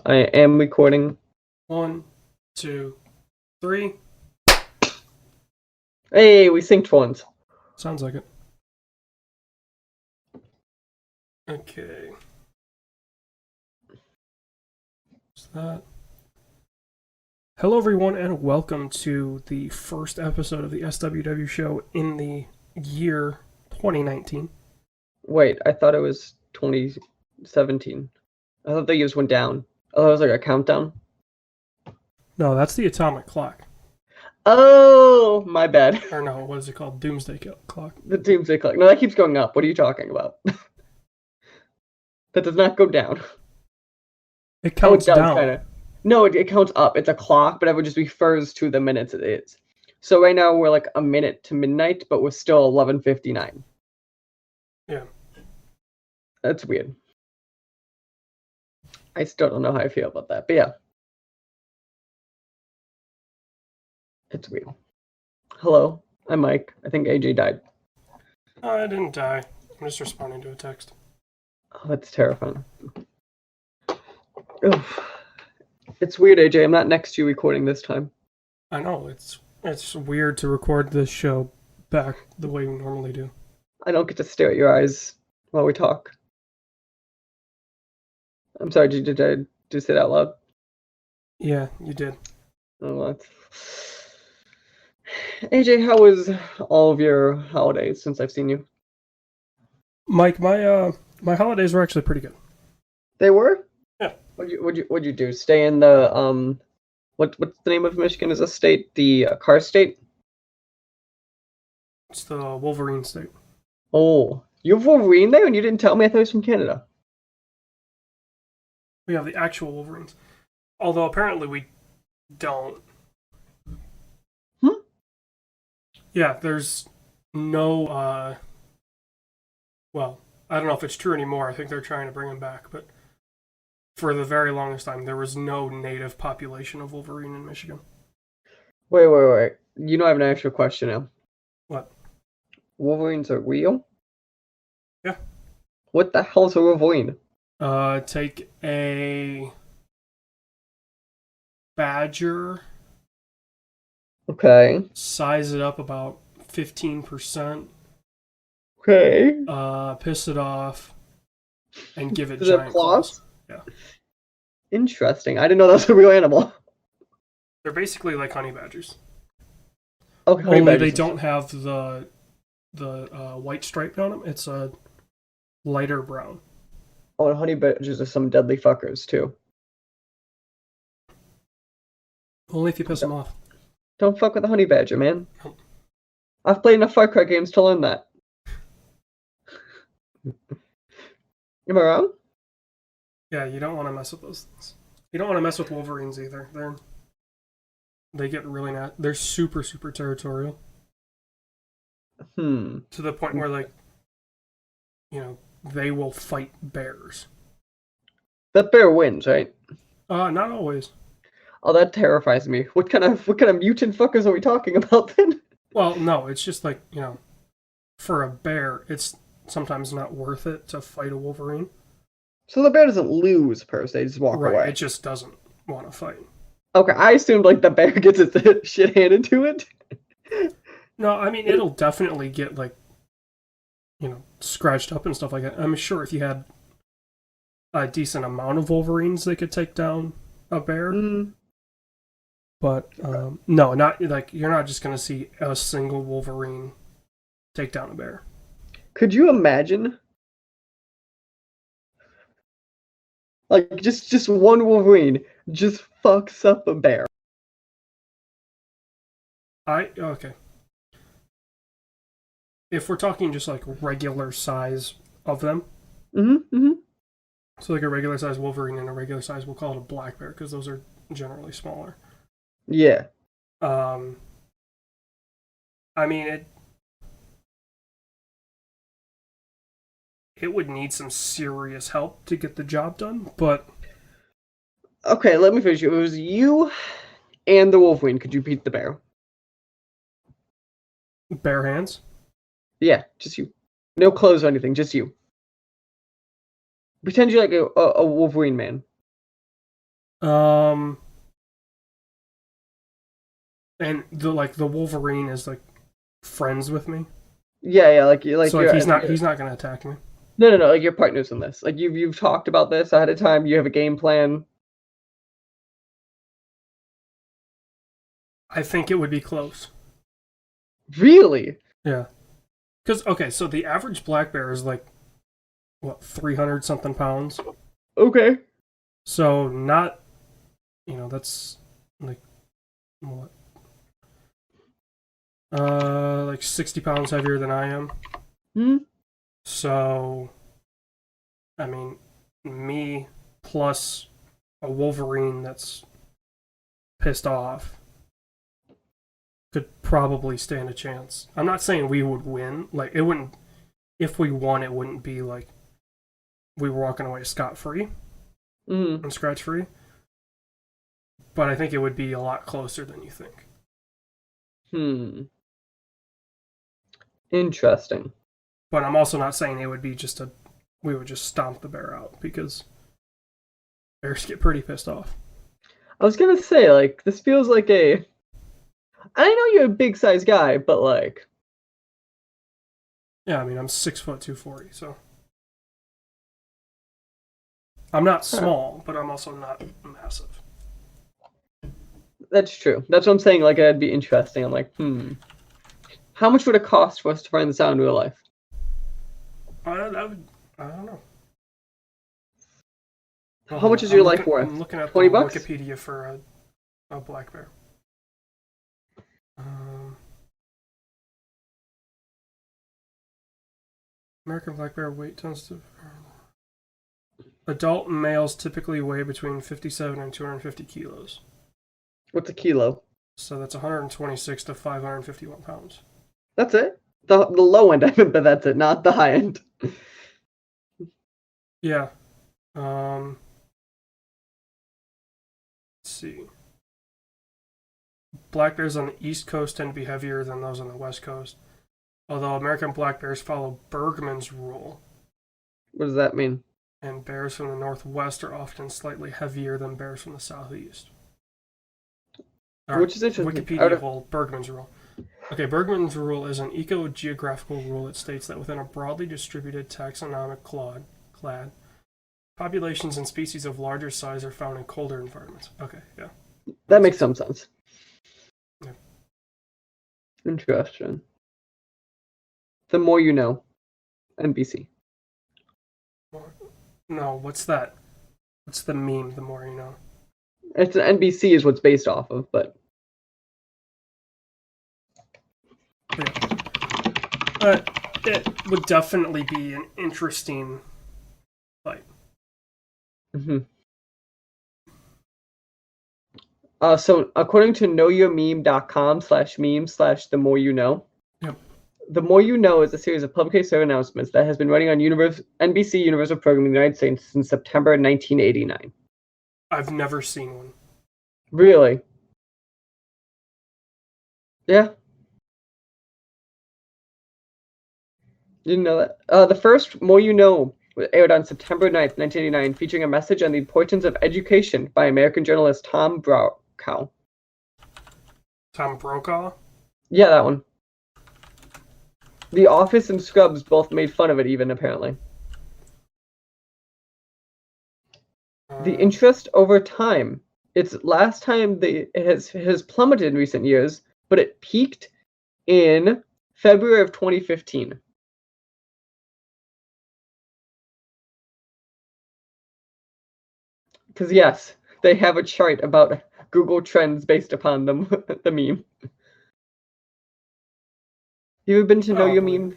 I am recording. 1, 2, 3. Hey, we synced once. Sounds like it. Okay. What's that? Hello, everyone, and welcome to the first episode of the SWW Show in the year 2019. Wait, I thought it was 2017. I thought the years went down. Oh, it was like a countdown? No, that's the atomic clock. Oh, my bad. Or no, what is it called? Doomsday clock. The doomsday clock. No, that keeps going up. What are you talking about? That does not go down. It counts down. Kinda. No, it counts up. It's a clock, but it just refers to the minutes it is. So right now we're like a minute to midnight, but we're still 11:59. Yeah. That's weird. I still don't know how I feel about that, but yeah. It's weird. Hello, I'm Mike. I think AJ died. Oh, I didn't die. I'm just responding to a text. Oh, that's terrifying. Oof. It's weird, AJ. I'm not next to you recording this time. I know, it's weird to record this show back the way we normally do. I don't get to stare at your eyes while we talk. I'm sorry, did I say that out loud? Yeah, you did. Oh, what? AJ, how was all of your holidays since I've seen you? Mike, my holidays were actually pretty good. They were? Yeah. What'd you do? Stay in the what's the name of Michigan? Is a state the car state? It's the Wolverine state. Oh, you have Wolverine there, and you didn't tell me. I thought he was from Canada. We have the actual Wolverines, although apparently we don't. Yeah, there's no. Well, I don't know if it's true anymore. I think they're trying to bring them back, but for the very longest time, there was no native population of Wolverine in Michigan. Wait. You know, I have an actual question now. What? Wolverines are real? Yeah. What the hell's a Wolverine? Take a badger. Okay. Size it up about 15%. Okay. Piss it off, and give it Does it have giant claws. Yeah. Interesting. I didn't know that was a real animal. They're basically like honey badgers. Okay. Only they don't have the white stripe on them. It's a lighter brown. Oh, and honey badgers are some deadly fuckers too. Only if you piss them off. Don't fuck with a honey badger, man. Nope. I've played enough Far Cry games to learn that. Am I wrong? Yeah, you don't want to mess with those things. You don't want to mess with Wolverines either. They get really they're super, super territorial. To the point where, like, you know, they will fight bears. That bear wins, right? Not always. Oh, that terrifies me. What kind of mutant fuckers are we talking about then? Well, no, it's just like, you know, for a bear, it's sometimes not worth it to fight a Wolverine. So the bear doesn't lose per se, just walk away. It just doesn't want to fight. Okay, I assumed like the bear gets its shit handed to it. No, I mean, it'll definitely get, like, you know, scratched up and stuff like that. I'm sure if you had a decent amount of Wolverines, they could take down a bear. But, no, not, like, you're not just going to see a single Wolverine take down a bear. Could you imagine? Like, just one Wolverine just fucks up a bear. Okay. If we're talking just, like, regular size of them. So, like, a regular size Wolverine and a regular size, we'll call it a black bear, because those are generally smaller. Yeah. I mean, it would need some serious help to get the job done, but... Okay, let me finish. It was you and the Wolverine. Could you beat the bear? Bare hands? Yeah, just you. No clothes or anything, just you. Pretend you're like a Wolverine man. Um, and the Wolverine is like friends with me, Yeah, like so like you're he's not gonna attack me. no, like your partners in this. Like you've talked about this ahead of time. You have a game plan. I think it would be close. Really? Yeah, because okay, so the average black bear is like what 300 something pounds. Okay. So not, that's like what, like 60 pounds heavier than I am. Hmm. So, I mean, me plus a Wolverine that's pissed off could probably stand a chance. I'm not saying we would win. Like, it wouldn't, if we won, it wouldn't be like we were walking away scot free Hmm. and scratch free. But I think it would be a lot closer than you think. Hmm. Interesting. But I'm also not saying it would be we would just stomp the bear out because bears get pretty pissed off. I was gonna say, like, this feels like a. I know you're a big size guy, but like, Yeah, I mean, I'm 6 foot 240, so I'm not huh, small, but I'm also not massive. that's true. That's what I'm saying. Like, it'd be interesting. I'm like, how much would it cost for us to find this out in real life? I don't know. Well, How hold much on. is your life I'm worth? looking at the 20 bucks? Wikipedia for a black bear. Um, American black bear weight tends to. Adult males typically weigh between 57 and 250 kilos. What's a kilo? So that's 126 to 551 pounds. That's it. The low end, I meant, but that's it, not the high end. Yeah. Let's see. Black bears on the East Coast tend to be heavier than those on the West Coast, although American black bears follow Bergman's rule, What does that mean? and bears from the Northwest are often slightly heavier than bears from the Southeast. All right, Which is interesting. Wikipedia whole Bergman's rule. Okay, Bergman's rule is an eco-geographical rule that states that within a broadly distributed taxonomic clad, populations and species of larger size are found in colder environments. Okay, yeah. That makes some sense. Yeah. Interesting. The more you know. NBC. No, what's that? What's the meme? The more you know. It's an NBC is what's based off of, but Yeah. It would definitely be an interesting fight. mm-hmm. So according to knowyourmeme.com/meme/the more you know, Yep. The More You Know is a series of publicly served announcements that has been running on NBC Universal Programming in the United States since September 1989. I've never seen one. Really? Yeah. Didn't know that. The first More You Know aired on September 9th, 1989, featuring a message on the importance of education by American journalist Tom Brokaw. Tom Brokaw? Yeah, that one. The Office and Scrubs both made fun of it, even, apparently. The interest over time. It's last time it has plummeted in recent years, but it peaked in February of 2015. Because yes, they have a chart about Google Trends based upon the meme. You ever been to Know Your Meme?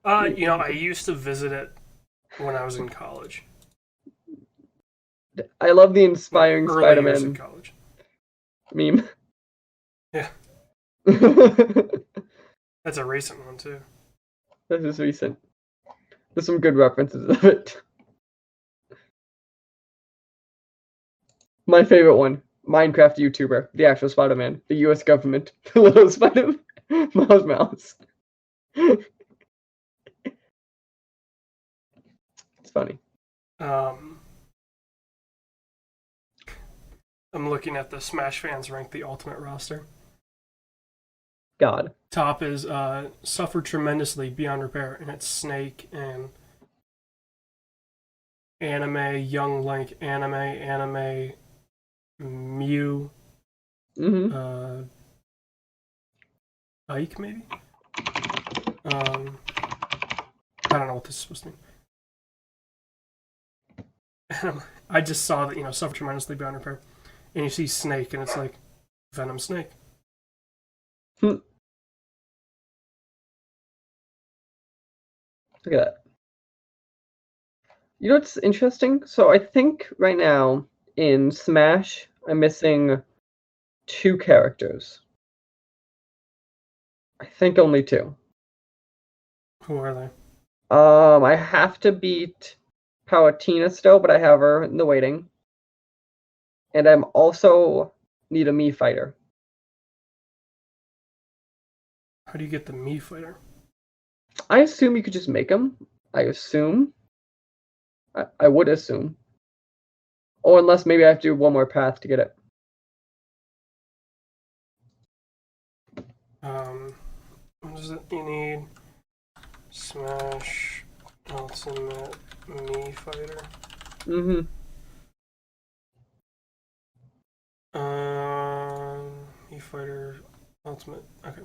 I used to visit it when I was in college. I love the inspiring Early years Spider-Man in college. meme. Yeah. This That's a recent one, too. is recent. There's some good references of it. My favorite one, Minecraft YouTuber, the actual Spider-Man, the U.S. government, the little Spider-Man, Mouse. It's funny. I'm looking at the Smash fans rank the ultimate roster. God. Top is suffered tremendously beyond repair, and it's Snake and Anime, Young Link, Anime, Mew, Ike maybe. I don't know what this is supposed to mean. I just saw that, suffered tremendously beyond repair, and you see Snake, and it's like Venom Snake. Look at that. You know what's interesting? So I think right now in Smash, I'm missing 2 characters. I think only 2. Who are they? I have to beat Palutena still, but I have her in the waiting. And I'm also need a Mii fighter. How do you get the Mii fighter? I assume you could just make them. I assume. I would assume. Or unless maybe I have to do one more path to get it. What is it you need? Smash Ultimate Mii fighter. Mii fighter Ultimate. Okay.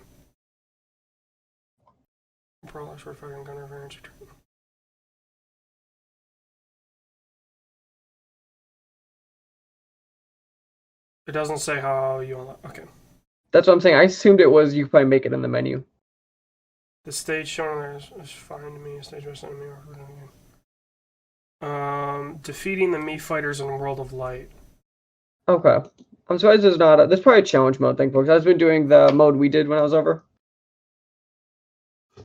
Brawler, sword fighter, and gunner variants. It doesn't say how you unlock. Okay. That's what I'm saying. I assumed it was you could probably make it in the menu. The stage shown there is fine to me. Stage by enemy or defeating the Mii fighters in World of Light. Okay. I'm surprised there's not there's probably a challenge mode thing, folks. I've been doing the mode we did when I was over.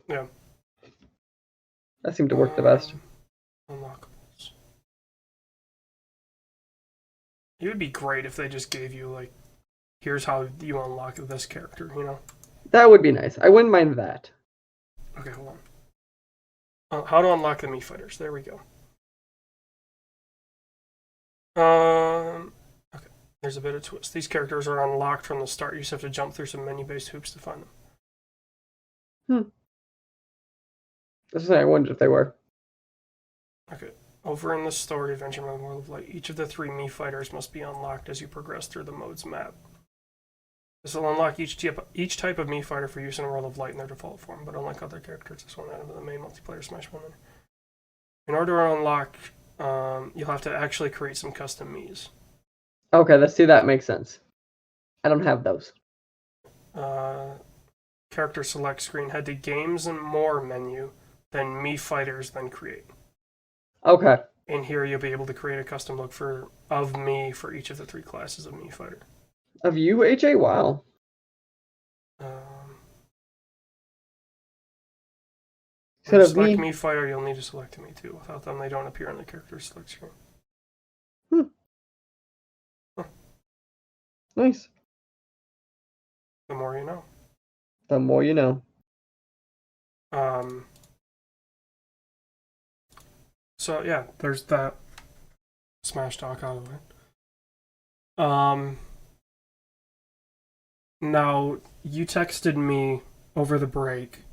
Yeah. That seemed to work the best. Unlockables. It would be great if they just gave you, like, here's how you unlock this character, That would be nice. I wouldn't mind that. Okay, hold on. How to unlock the Mii fighters. There we go. Okay. There's a bit of twist. These characters are unlocked from the start. You just have to jump through some menu-based hoops to find them. That's what I wondered if they were. Okay. Over in the story adventure mode World of Light, each of the 3 Mii fighters must be unlocked as you progress through the mode's map. This will unlock each type of Mii fighter for use in World of Light in their default form, but unlike other characters, this won't add to the main multiplayer Smash mode. In order to unlock, you'll have to actually create some custom Miis. Okay, let's see. That makes sense. I don't have those. Character select screen. Head to Games and More menu, then Mii fighters, then Create. Okay. In here, you'll be able to create a custom look of Mii for each of the 3 classes of Mii fighter. Of you, AJ? Wow. To select Mii fighter, you'll need to select Mii too. Without them, they don't appear on the character select screen. Huh. Nice. The more you know. The more you know. So yeah, there's that Smash talk out of it. Now, you texted me over the break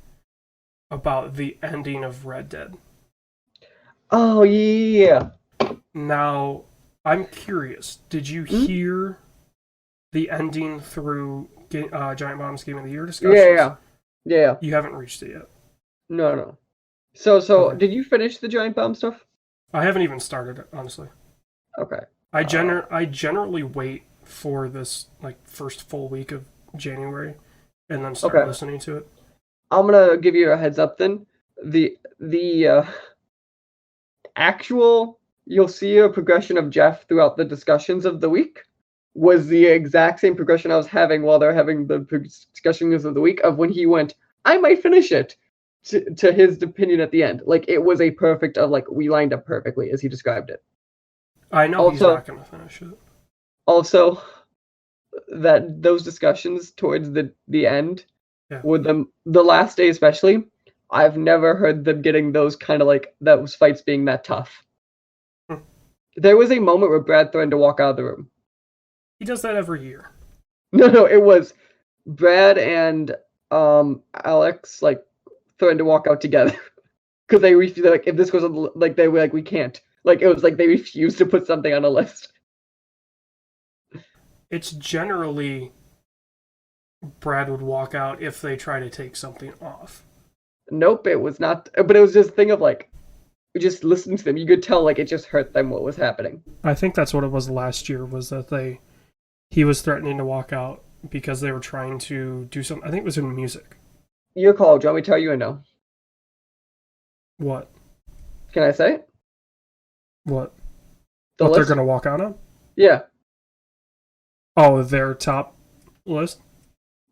about the ending of Red Dead. Oh, yeah. Now, I'm curious. Did you hear the ending through Giant Bomb's Game of the Year discussions? Yeah. You haven't reached it yet. No. So Okay. Did you finish the Giant Bomb stuff? I haven't even started it, honestly. Okay. I generally wait for this first full week of January and then start listening to it. I'm gonna give you a heads up then. The actual you'll see a progression of Jeff throughout the discussions of the week was the exact same progression I was having while they're having the discussions of the week of when he went, I might finish it, to his opinion at the end. Like, it was a perfect of we lined up perfectly as he described it. I know he's not gonna finish it. Also, that those discussions towards the end, with the last day especially, I've never heard them getting those kind of those fights being that tough. There was a moment where Brad threatened to walk out of the room. He does that every year. No, it was Brad and Alex like threatened to walk out together because they refused. Like, if this goes on, like they were like, we can't. Like, it was like they refused to put something on a list. It's generally Brad would walk out if they try to take something off. Nope, it was not. But it was just a thing of like, just listening to them, you could tell like it just hurt them what was happening. I think that's what it was last year. Was that he was threatening to walk out because they were trying to do something. I think it was in music. Your call. Do you want me to tell you or no? What? Can I say it? What? The what list? They're gonna walk out on? Yeah. Oh, their top list?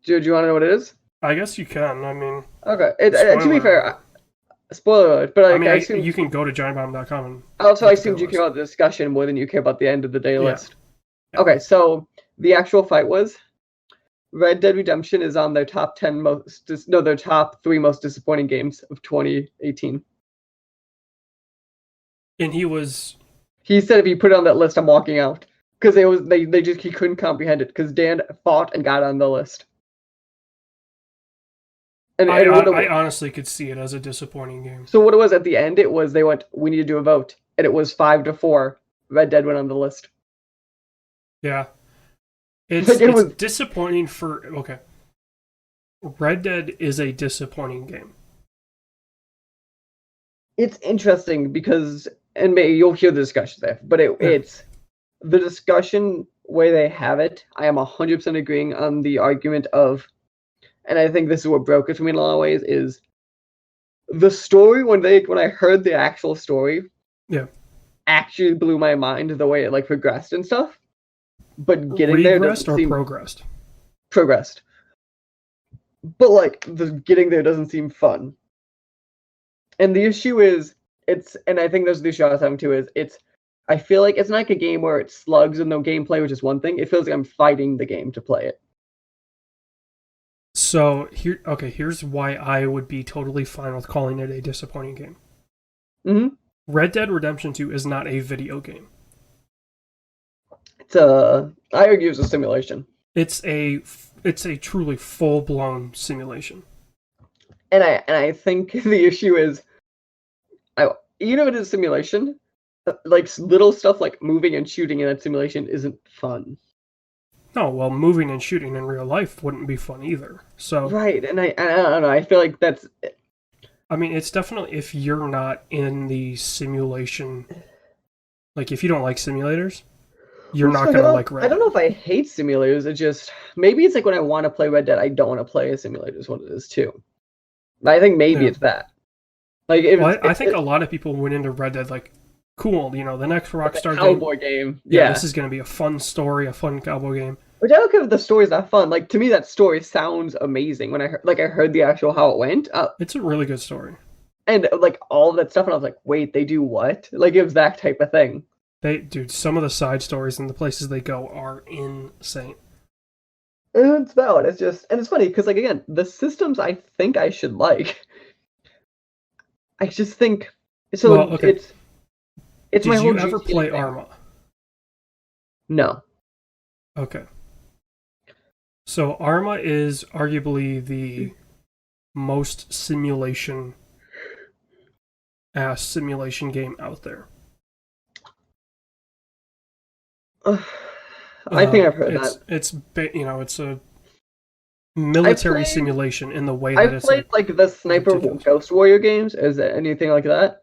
Do you want to know what it is? I guess you can. I mean, okay. To be fair, spoiler alert, but like, I mean, I assume, you can go to giantbomb.com and also I assumed you care about the discussion more than you care about the end of the day list. Yeah. Okay, so the actual fight was Red Dead Redemption is on their top 10 their top 3 most disappointing games of 2018. And he said if you put it on that list, I'm walking out. Because he couldn't comprehend it because Dan fought and got on the list. And I honestly could see it as a disappointing game. So what it was at the end, it was they went, we need to do a vote. And it was 5-4. Red Dead went on the list. Yeah. It's disappointing for... Okay. Red Dead is a disappointing game. It's interesting because... And maybe you'll hear the discussion there. But it's... The discussion way they have it, I am 100% agreeing on the argument of... And I think this is what broke it for me in a lot of ways, is... The story, when I heard the actual story... Yeah. Actually blew my mind the way it like progressed and stuff. But getting there doesn't seem... progressed? Progressed. But like getting there doesn't seem fun. And the issue is and I think there's the issue I was having too, is I feel like it's not like a game where it's slugs and no gameplay, which is one thing. It feels like I'm fighting the game to play it. So here's why I would be totally fine with calling it a disappointing game. Mm-hmm. Red Dead Redemption 2 is not a video game. I argue it's a simulation. It's a truly full-blown simulation. And I think the issue is, even if it is a simulation, like little stuff like moving and shooting in that simulation isn't fun. No, well, moving and shooting in real life wouldn't be fun either. So right, and I don't know. I feel like that's... I mean, it's definitely, if you're not in the simulation, like if you don't like simulators, you're not going to like Red Dead. I don't know if I hate simulators. It just, maybe it's like when I want to play Red Dead, I don't want to play a simulator is what it is too. I think maybe it's that. Like, I think a lot of people went into Red Dead like, cool, the next Rockstar cowboy game. Yeah, this is going to be a fun story, a fun cowboy game. Which I don't care if the story's not fun. Like, to me, that story sounds amazing. When I heard the actual how it went. It's a really good story. And like all of that stuff, and I was like, wait, they do what? Like, it was that type of thing. Dude, some of the side stories and the places they go are insane. And it's valid. It's just, and it's funny because, like, again, the systems I think I should like. I just think so. Well, okay. It's my whole. Did you ever play thing. Arma? No. Okay. So Arma is arguably the most simulation game out there. I think I've heard that. It's a military simulation in the way that I've played like the Sniper Ghost Warrior games. Is there anything like that?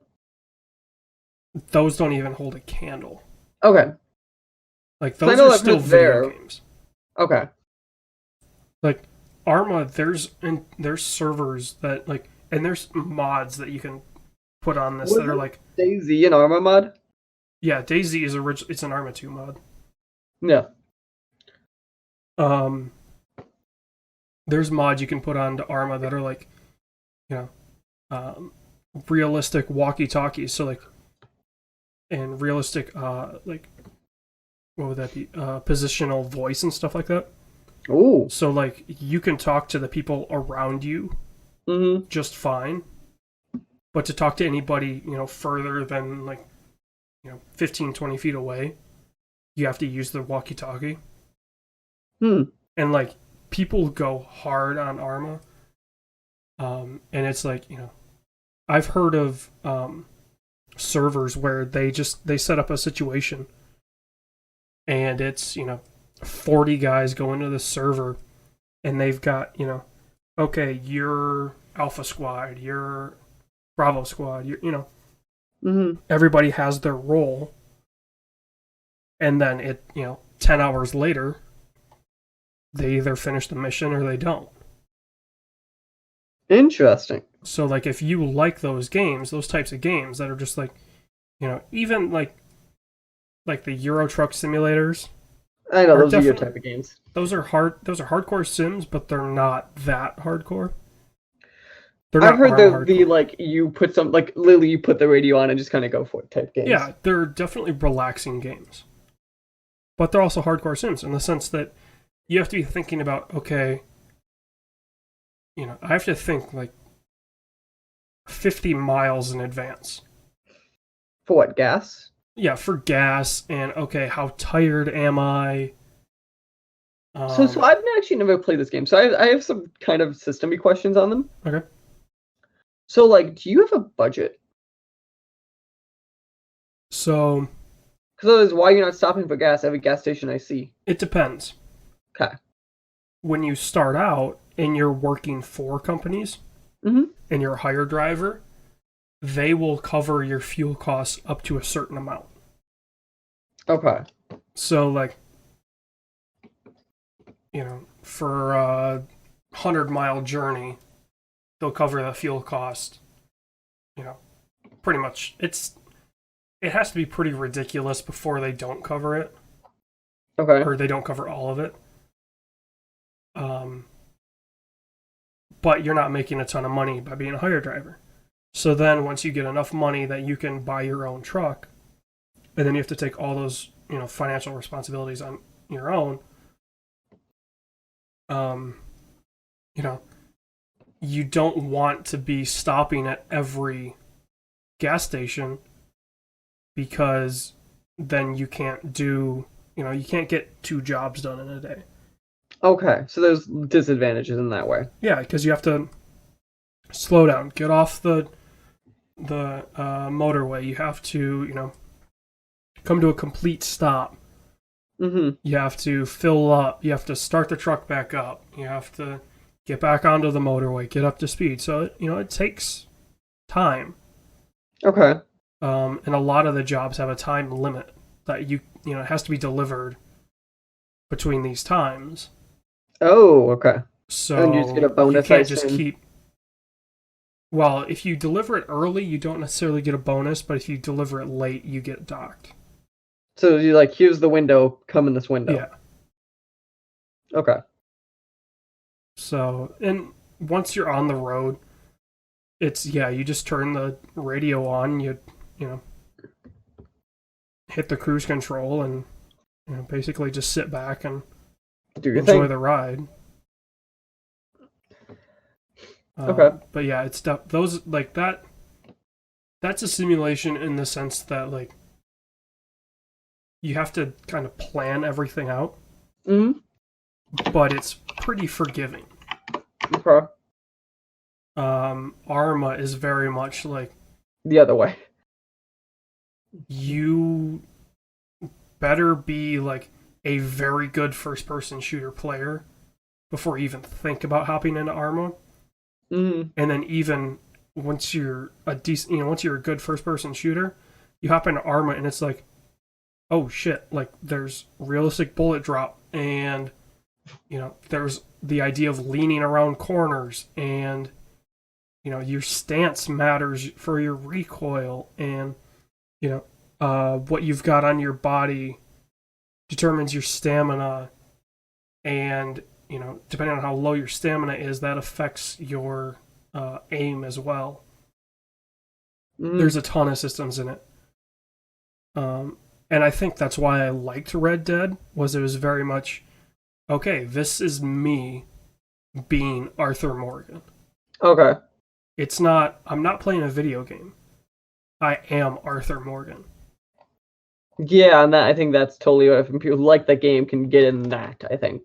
Those don't even hold a candle. Okay. Like those are still video games. Okay. Like Arma, there's servers that like, and there's mods that you can put on this that are like DayZ an Arma mod. Yeah, DayZ is it's an Arma 2 mod. Yeah. There's mods you can put onto Arma that are like, realistic walkie-talkies. So like, and realistic like, what would that be? Positional voice and stuff like that. Ooh. So like, you can talk to the people around you, just fine. But to talk to anybody, further than like, 15, 20 feet away, you have to use the walkie-talkie. Hmm. And like people go hard on Arma, and it's like, you know, I've heard of servers where they set up a situation, and it's, you know, 40 guys go into the server, and they've got, you know, okay, you're Alpha Squad, you're Bravo Squad, you know, Mm-hmm. everybody has their role, and then it, you know, 10 hours later, they either finish the mission or they don't. Interesting. So like if you like those games, those types of games that are just like, you know, even like the Euro Truck simulators I know are those are your definitely, type of games. those are hardcore sims, but they're not that hardcore. They're I've not heard Arma the hardcore. like you put some like literally you put the radio on and just kind of go for it type games. Yeah, they're definitely relaxing games. But they're also hardcore sims in the sense that you have to be thinking about, okay, you know, I have to think like 50 miles in advance. For what, gas? Yeah, for gas and okay, how tired am I? So I've actually never played this game, so I have some kind of systemy questions on them. Okay. So like, do you have a budget? So Because otherwise, why are you not stopping for gas every gas station I see? it depends. Okay. When you start out and you're working for companies Mm-hmm. and you're a hire driver, they will cover your fuel costs up to a certain amount. Okay. So like, you know, for a 100-mile journey, they'll cover the fuel cost. You know, pretty much. It has to be pretty ridiculous before they don't cover it, Okay. or they don't cover all of it. But you're not making a ton of money by being a hire driver. So then once you get enough money that you can buy your own truck, and then you have to take all those, you know, financial responsibilities on your own, you know, you don't want to be stopping at every gas station because then you can't do, you know, you can't get 2 jobs done in a day. Okay. So there's disadvantages in that way. Yeah, because you have to slow down, get off the motorway. You have to, you know, come to a complete stop. Mm-hmm. You have to fill up. You have to start the truck back up. You have to get back onto the motorway, get up to speed. So, you know, it takes time. Okay. And a lot of the jobs have a time limit that you know, it has to be delivered between these times. Oh, okay. So And you just get a you bonus, I can't just assume. keep. Well, if you deliver it early, you don't necessarily get a bonus, but if you deliver it late, you get docked. So you like, here's the window, come in this window. Yeah. Okay. So, and once you're on the road, it's, yeah, you just turn the radio on, you know, hit the cruise control and, you know, basically just sit back and Do your enjoy thing. the ride. Okay. But yeah, it's those like that. That's a simulation in the sense that like you have to kind of plan everything out, Mm-hmm. but it's pretty forgiving. Okay. Arma is very much like The other way. you better be like a very good first-person shooter player before you even think about hopping into Arma. Mm-hmm. And then even once you're a decent, you know, once you're a good first-person shooter, you hop into Arma and it's like, oh shit, like there's realistic bullet drop and, you know, there's the idea of leaning around corners and, you know, your stance matters for your recoil and, you know, what you've got on your body determines your stamina and, you know, depending on how low your stamina is, that affects your aim as well. Mm-hmm. There's a ton of systems in it. And I think that's why I liked Red Dead, was it was very much, okay, this is me being Arthur Morgan. Okay. It's not, I'm not playing a video game. I am Arthur Morgan. Yeah, and that I think that's totally what people who like the game can get in that, I think.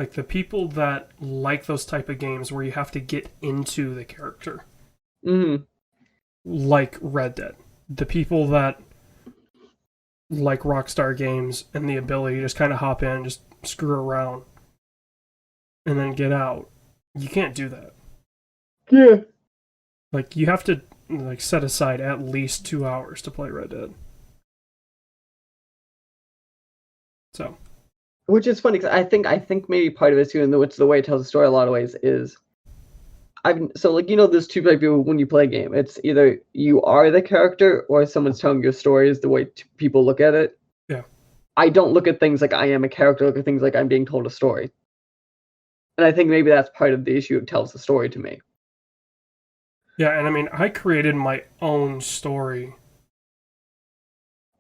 Like the people that like those type of games where you have to get into the character, like Red Dead. The people that like Rockstar games and the ability to just kind of hop in, just screw around, and then get out. You can't do that. Yeah. Like you have to like set aside at least 2 hours to play Red Dead. So, which is funny because I think maybe part of it too, and it's the way it tells the story a lot of ways is. There's two types of people when you play a game. It's either you are the character or someone's telling your story is the way people look at it. Yeah. I don't look at things like I am a character. I look at things like I'm being told a story. And I think maybe that's part of the issue. It tells the story to me. Yeah, and I mean, I created my own story.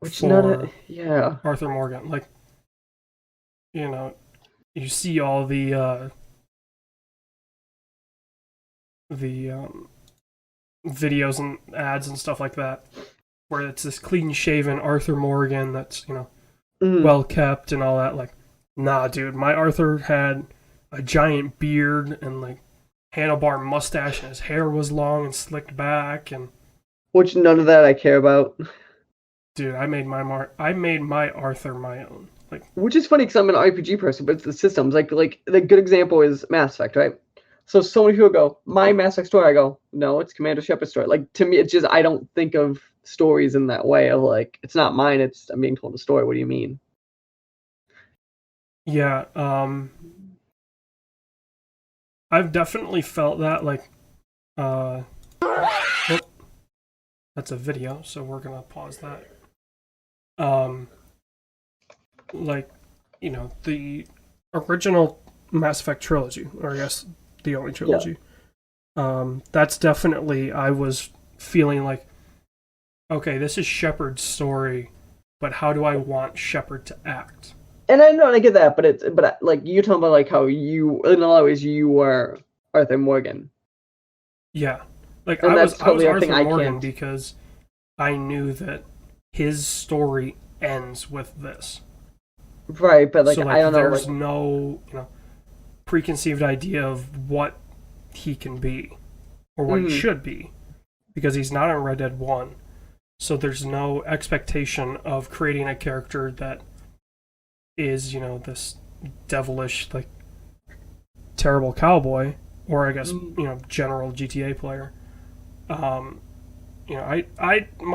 Which yeah. Arthur Morgan. Like, you see all the videos and ads and stuff like that, where it's this clean-shaven Arthur Morgan that's, well kept and all that. Like, nah, dude, my Arthur had a giant beard and like handlebar mustache, and his hair was long and slicked back, and which none of that I care about. Dude, I made my Arthur my own. Like, which is funny because I'm an RPG person, but it's the systems. Like the good example is Mass Effect, right? So many people go, my Mass Effect story. I go, no, it's Commander Shepard's story. Like, to me, it's just, I don't think of stories in that way of like, it's not mine, I'm being told a story. What do you mean? Yeah, I've definitely felt that, like, oh, that's a video, so we're gonna pause that. Like, the original Mass Effect trilogy, or I guess the only trilogy. Yeah. That's definitely, I was feeling like, okay, this is Shepard's story, but how do I want Shepard to act? And I know, and I get that, but like you're talking about like how you, in a lot of ways, you were Arthur Morgan. Yeah, like I was Arthur Morgan because I knew that his story ends with this. Right, but like, so, like I don't know. There's no preconceived idea of what he can be or what he should be, because he's not in Red Dead 1. So there's no expectation of creating a character that is, this devilish, like, terrible cowboy, or I guess, general GTA player. My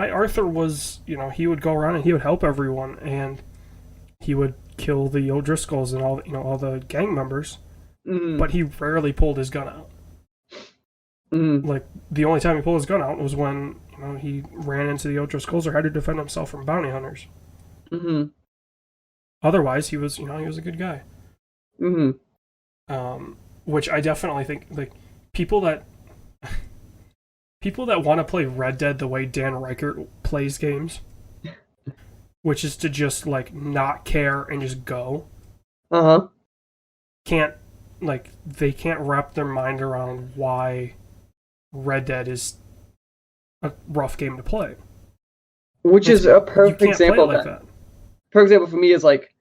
Arthur was, he would go around and he would help everyone, and he would kill the O'Driscolls and all the gang members, but he rarely pulled his gun out. Like, the only time he pulled his gun out was when, he ran into the O'Driscolls or had to defend himself from bounty hunters. Otherwise, he was a good guy. Which I definitely think, like, people that want to play Red Dead the way Dan Reichert plays games, which is to just, like, not care and just go. They can't wrap their mind around why Red Dead is a rough game to play. Which is a perfect example of that. For example, for me is like,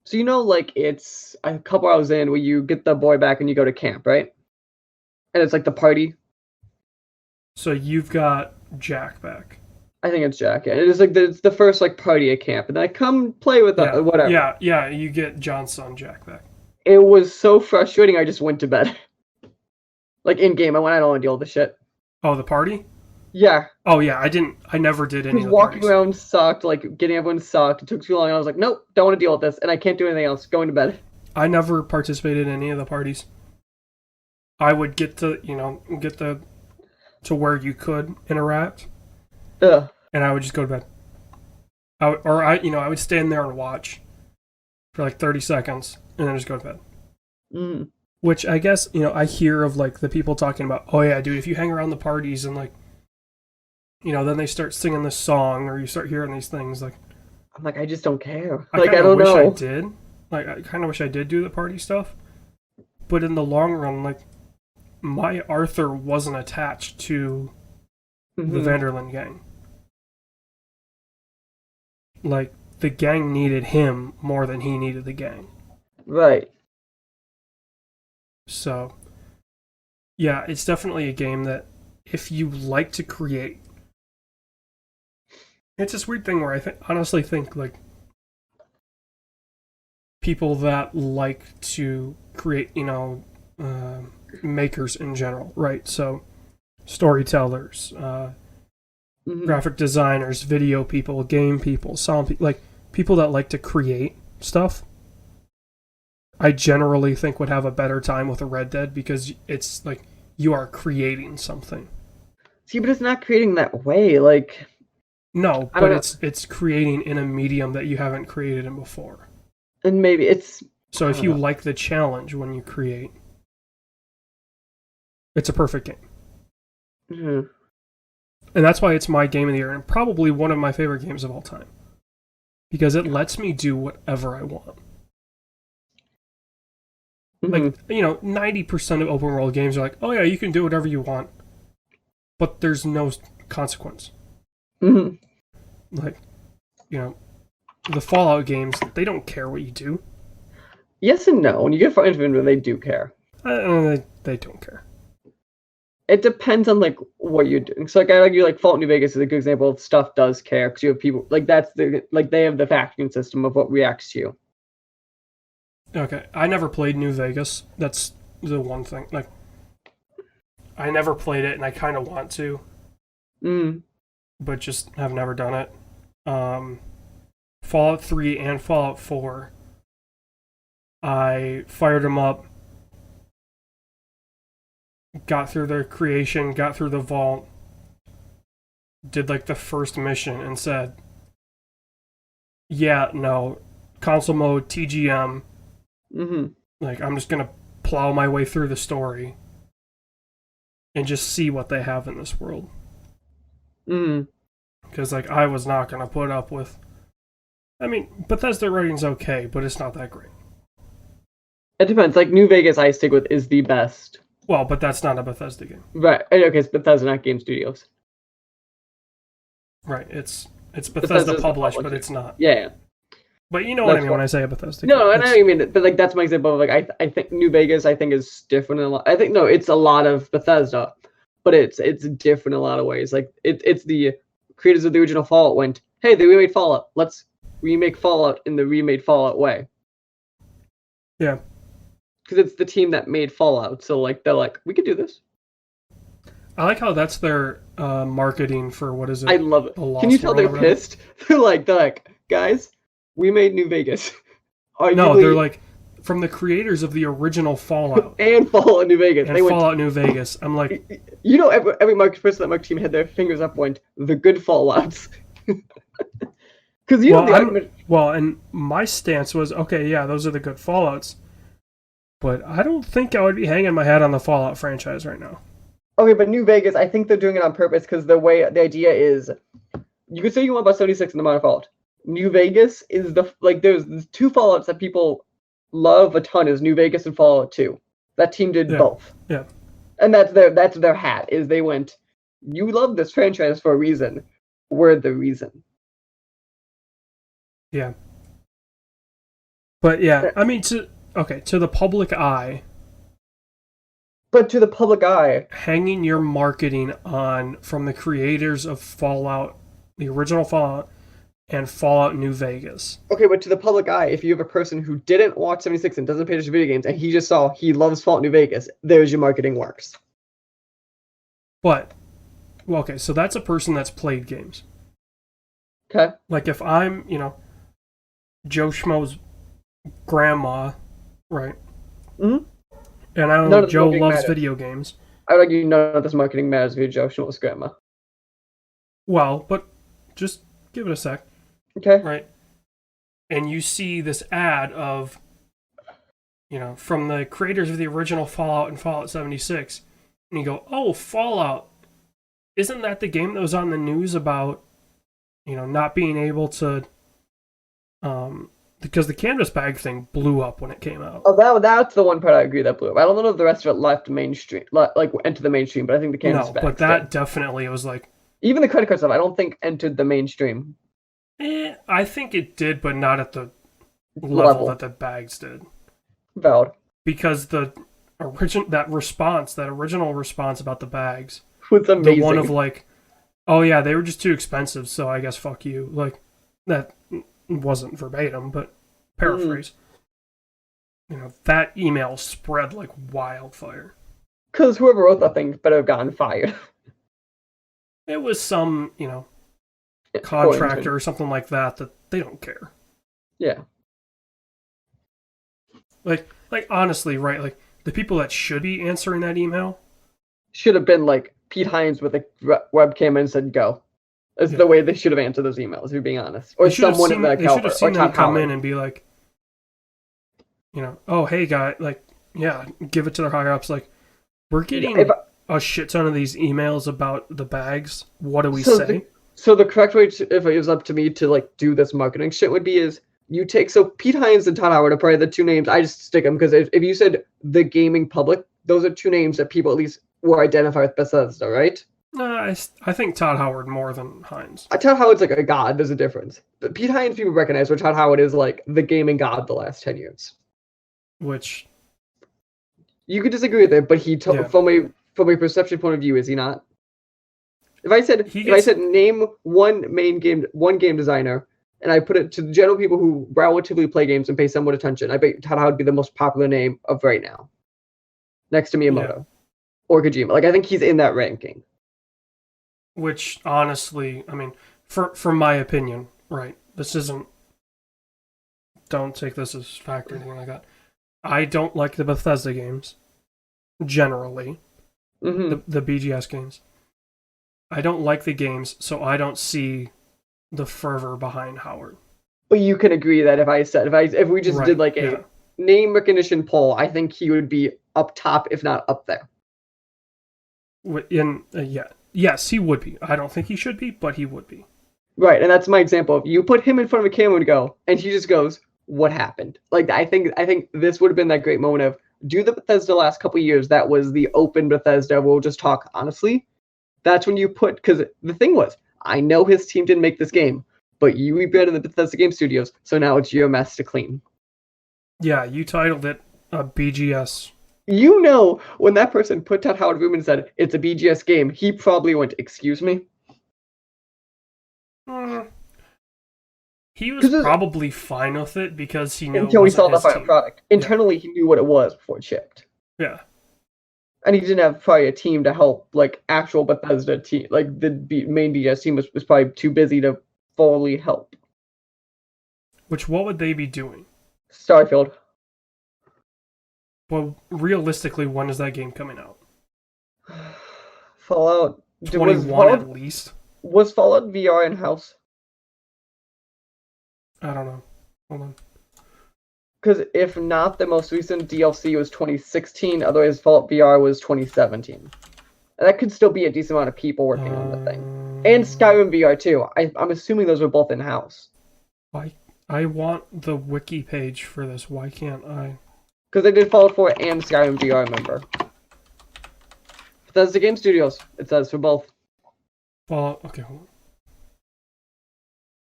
so like it's a couple hours in where you get the boy back and you go to camp, right? And it's like the party. So you've got Jack back. I think it's Jack. And it is like it's the first like party at camp, and I come play with whatever. Yeah. You get John's son Jack back. It was so frustrating. I just went to bed. Like in game, I don't want to deal with this shit. Oh, the party? Yeah. Oh yeah, I never did any of the walking around sucked, like getting everyone sucked. It took too long, and I was like, nope, don't want to deal with this, and I can't do anything else. Going to bed. I never participated in any of the parties. I would get to where you could interact. And I would just go to bed. I would stand there and watch for like 30 seconds and then just go to bed. Which I guess, I hear of like the people talking about, oh yeah, dude, if you hang around the parties and like, then they start singing this song or you start hearing these things, like, I'm like, I just don't care. I don't know. I did. Like, I kind of wish I did do the party stuff. But in the long run, like, my Arthur wasn't attached to the Vanderlyn gang. Like, the gang needed him more than he needed the gang. Right. So, yeah, it's definitely a game that if you like to create, it's this weird thing where I honestly think like people that like to create, makers in general, right? So, storytellers, graphic designers, video people, game people, sound people, like people that like to create stuff, I generally think would have a better time with a Red Dead because it's like you are creating something. See, but it's not creating that way. Like, no, but it's creating in a medium that you haven't created in before. And maybe it's... So if you like the challenge when you create, it's a perfect game. Mm-hmm. And that's why it's my game of the year and probably one of my favorite games of all time. Because it lets me do whatever I want. Like, 90% of open world games are like, oh yeah, you can do whatever you want. But there's no consequence. Mm-hmm. Like, the Fallout games, they don't care what you do. Yes and no. When you get far into it, they do care. They don't care. It depends on like what you're doing. So like I argue like Fallout New Vegas is a good example of stuff does care because you have people like they have the factoring system of what reacts to you. Okay, I never played New Vegas. That's the one thing. Like, I never played it, and I kind of want to, but just have never done it. Fallout 3 and Fallout 4, I fired them up, got through their creation, got through the vault, did like the first mission, and said, yeah, no, console mode, TGM. Like, I'm just gonna plow my way through the story and just see what they have in this world. Because, like, I was not gonna put up with... I mean, Bethesda writing's okay, but it's not that great. It depends. Like, New Vegas, I stick with, is the best. Well, but that's not a Bethesda game. Right. Okay, it's Bethesda, not Game Studios. Right, it's Bethesda published, but it's not. Yeah. But you know what I mean when I say a Bethesda. No, and I mean, but like that's my example of like I think New Vegas I think is different in a lot. I think no, it's a lot of Bethesda, but it's different in a lot of ways. Like it's the creators of the original Fallout went, hey, they remade Fallout. Let's remake Fallout in the remade Fallout way. Yeah. Because it's the team that made Fallout, so like they're like, we could do this. I like how that's their marketing for what is it? I love it. Can you tell they're pissed? They're like, guys, we made New Vegas. They're like, from the creators of the original Fallout. And Fallout New Vegas. And Fallout New Vegas. I'm like... every market person that market team had their fingers up went, the good Fallouts. Because and my stance was, okay, yeah, those are the good Fallouts. But I don't think I would be hanging my hat on the Fallout franchise right now. Okay, but New Vegas, I think they're doing it on purpose because the idea is, you could say you want about 76 in the Modern Fallout. New Vegas is there's two Fallouts that people love a ton is New Vegas and Fallout 2. That team did both. Yeah. And that's their hat, is they went, you love this franchise for a reason. We're the reason. Yeah. But yeah, I mean, to the public eye. But to the public eye, hanging your marketing on from the creators of Fallout, the original Fallout, and Fallout New Vegas. Okay, but to the public eye, if you have a person who didn't watch 76 and doesn't pay attention to video games, and he just saw he loves Fallout New Vegas, there's your marketing works. But, well, okay, so that's a person that's played games. Okay. Like if I'm, Joe Schmo's grandma, right? Mm-hmm. And I know Joe loves video games. I would argue none of this marketing matters if you're Joe Schmo's grandma. Well, but just give it a sec. Okay. Right. And you see this ad of, from the creators of the original Fallout and Fallout 76. And you go, oh, Fallout. Isn't that the game that was on the news about, not being able to, because the canvas bag thing blew up when it came out. Oh, that's the one part I agree that blew up. I don't know if the rest of it left mainstream, like entered the mainstream, but I think the canvas bag. No, but that definitely was like... Even the credit card stuff, I don't think entered the mainstream. I think it did, but not at the level that the bags did. Valid. Because the that original response about the bags, was amazing. the one of like, oh yeah, they were just too expensive, so I guess fuck you. Like, that wasn't verbatim, but paraphrase. That email spread like wildfire. Because whoever wrote that thing better have gotten fired. It was some, contractor or something like that they don't care. Yeah. Like honestly, right? Like, the people that should be answering that email should have been like Pete Hines with a webcam and said go. That's the way they should have answered those emails, if you're being honest. Or someone in that caliber. They should have seen them come in and be like, oh, hey, guy, like, yeah, give it to their higher ups. Like, we're getting a shit ton of these emails about the bags. What do we say? So the correct way, if it was up to me to like do this marketing shit, would be is you take, so Pete Hines and Todd Howard are probably the two names. I just stick them because if you said the gaming public, those are two names that people at least will identify with Bethesda, right? I think Todd Howard more than Hines. Todd Howard's like a god. There's a difference. But Pete Hines people recognize, where Todd Howard is like the gaming god the last 10 years. Which you could disagree with it, but from a perception point of view, is he not? If I said name one game designer, and I put it to the general people who relatively play games and pay somewhat attention, I bet Todd Howard would be the most popular name of right now, next to Miyamoto or Kojima. Like, I think he's in that ranking. Which, honestly, I mean, for my opinion, right? This isn't. Don't take this as fact or anything like that. I don't like the Bethesda games, generally. The BGS games. I don't like the games, so I don't see the fervor behind Howard. But you can agree that if we just did like a name recognition poll, I think he would be up top, if not up there. Yes, he would be. I don't think he should be, but he would be. Right, and that's my example. You put him in front of a camera and go, and he just goes, "What happened?" Like, I think this would have been that great moment of do the Bethesda last couple of years. That was the open Bethesda. We'll just talk honestly. That's when you put, because the thing was, I know his team didn't make this game, but you rebranded the Bethesda Game Studios, so now it's your mess to clean. Yeah, you titled it BGS. When that person put Todd Howard room and said, it's a BGS game, he probably went, excuse me? He was probably fine with it because he knew until he saw the final product. Internally, he knew what it was before it shipped. Yeah. And he didn't have probably a team to help, like, actual Bethesda team. Like, the main BGS team was probably too busy to fully help. What would they be doing? Starfield. Well, realistically, when is that game coming out? Fallout 21 at least. Was Fallout VR in-house? I don't know. Hold on. Because if not, the most recent DLC was 2016. Otherwise, Fallout VR was 2017. And that could still be a decent amount of people working on the thing. And Skyrim VR too. I'm assuming those were both in-house. I want the wiki page for this. Why can't I? Because they did Fallout 4 and Skyrim VR, remember. Bethesda Game Studios, it says, for both. Fallout, okay, hold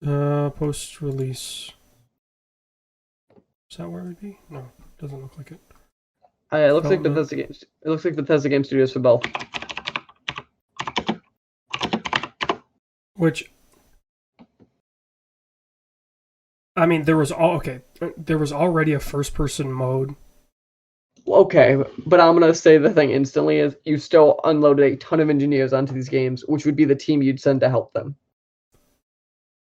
on. Post-release. Is that where it would be? No, doesn't look like it. It looks like Bethesda Games. It looks like Bethesda Game Studios for both. Which, I mean, there was already a first-person mode. Okay, but I'm gonna say the thing instantly is you still unloaded a ton of engineers onto these games, which would be the team you'd send to help them.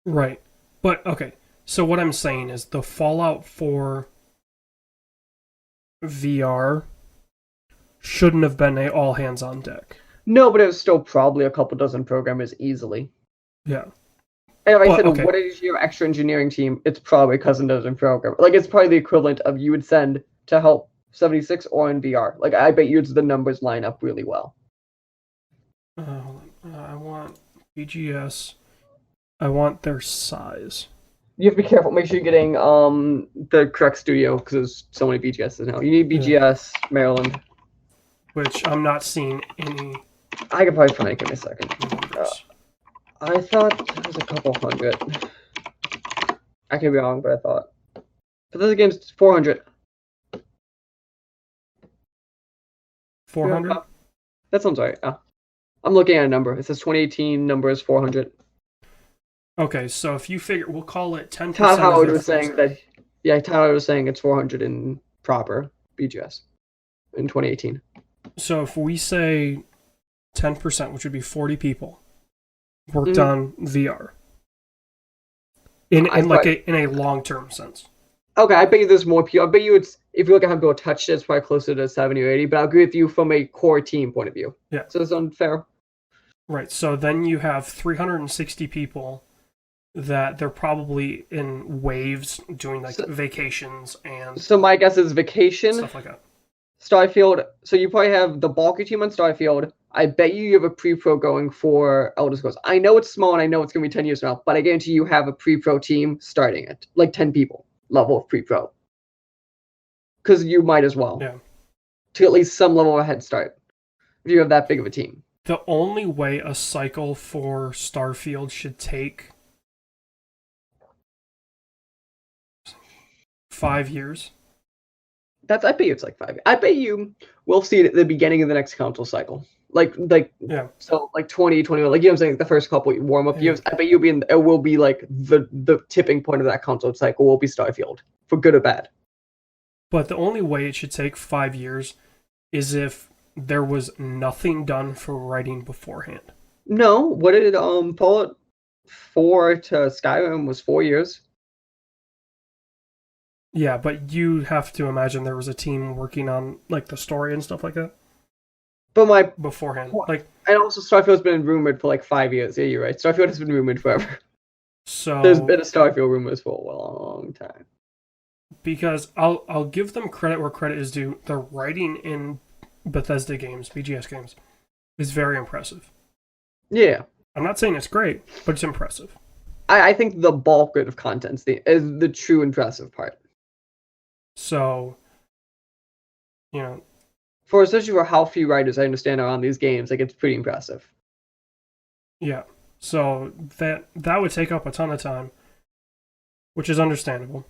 Right, but okay. So what I'm saying is the Fallout 4 VR shouldn't have been all hands on deck. No, but it was still probably a couple dozen programmers easily. Yeah. And if I said, what is your extra engineering team? It's probably a cousin dozen programmer. Like, it's probably the equivalent of you would send to help 76 or in VR. Like, I bet you the numbers line up really well. Hold on. I want BGS. I want their size. You have to be careful. Make sure you're getting the correct studio because there's so many BGSs now. You need BGS, Maryland. Which I'm not seeing any. I could probably find it. Give me a second. I thought it was a couple hundred. I could be wrong, but I thought. But this game's 400. 400? That sounds right. I'm looking at a number. It says 2018 number is 400. Okay, so if you figure, we'll call it 10% Todd of Howard their was saying that, yeah, Todd Howard was saying it's 400 in proper BGS in 2018. So if we say 10%, which would be 40 people, worked on VR. In a long-term sense. Okay, I bet you there's more people. I bet you it's, if you look at how people touched it, it's probably closer to 70 or 80, but I agree with you from a core team point of view. Yeah. So it's unfair. Right, so then you have 360 people that they're probably in waves doing like vacations and... So my guess is vacation. Stuff like that. Starfield, so you probably have the bulk of your team on Starfield. I bet you have a pre-pro going for Elder Scrolls. I know it's small and I know it's going to be 10 years from now, but I guarantee you have a pre-pro team starting it. Like 10 people level of pre-pro. Because you might as well. Yeah. To at least some level of a head start. If you have that big of a team. The only way a cycle for Starfield should take 5 years. I bet you it's like 5. I bet you we'll see it at the beginning of the next console cycle. Yeah. So like 2021, like you know what I'm saying, the first couple warm up years. I bet you'll be it will be like the tipping point of that console cycle will be Starfield, for good or bad. But the only way it should take 5 years is if there was nothing done for writing beforehand. No, what did Fallout 4 to Skyrim was 4 years. Yeah, but you have to imagine there was a team working on like the story and stuff like that. But beforehand, and also Starfield's been rumored for like 5 years. Yeah, you're right. Starfield has been rumored forever. So there's been a Starfield rumors for a long time. Because I'll give them credit where credit is due. The writing in Bethesda games, BGS games, is very impressive. Yeah. I'm not saying it's great, but it's impressive. I think the bulk of content is the true impressive part. So, you know, especially for how few writers I understand are on these games, like it's pretty impressive. Yeah. So that would take up a ton of time, which is understandable.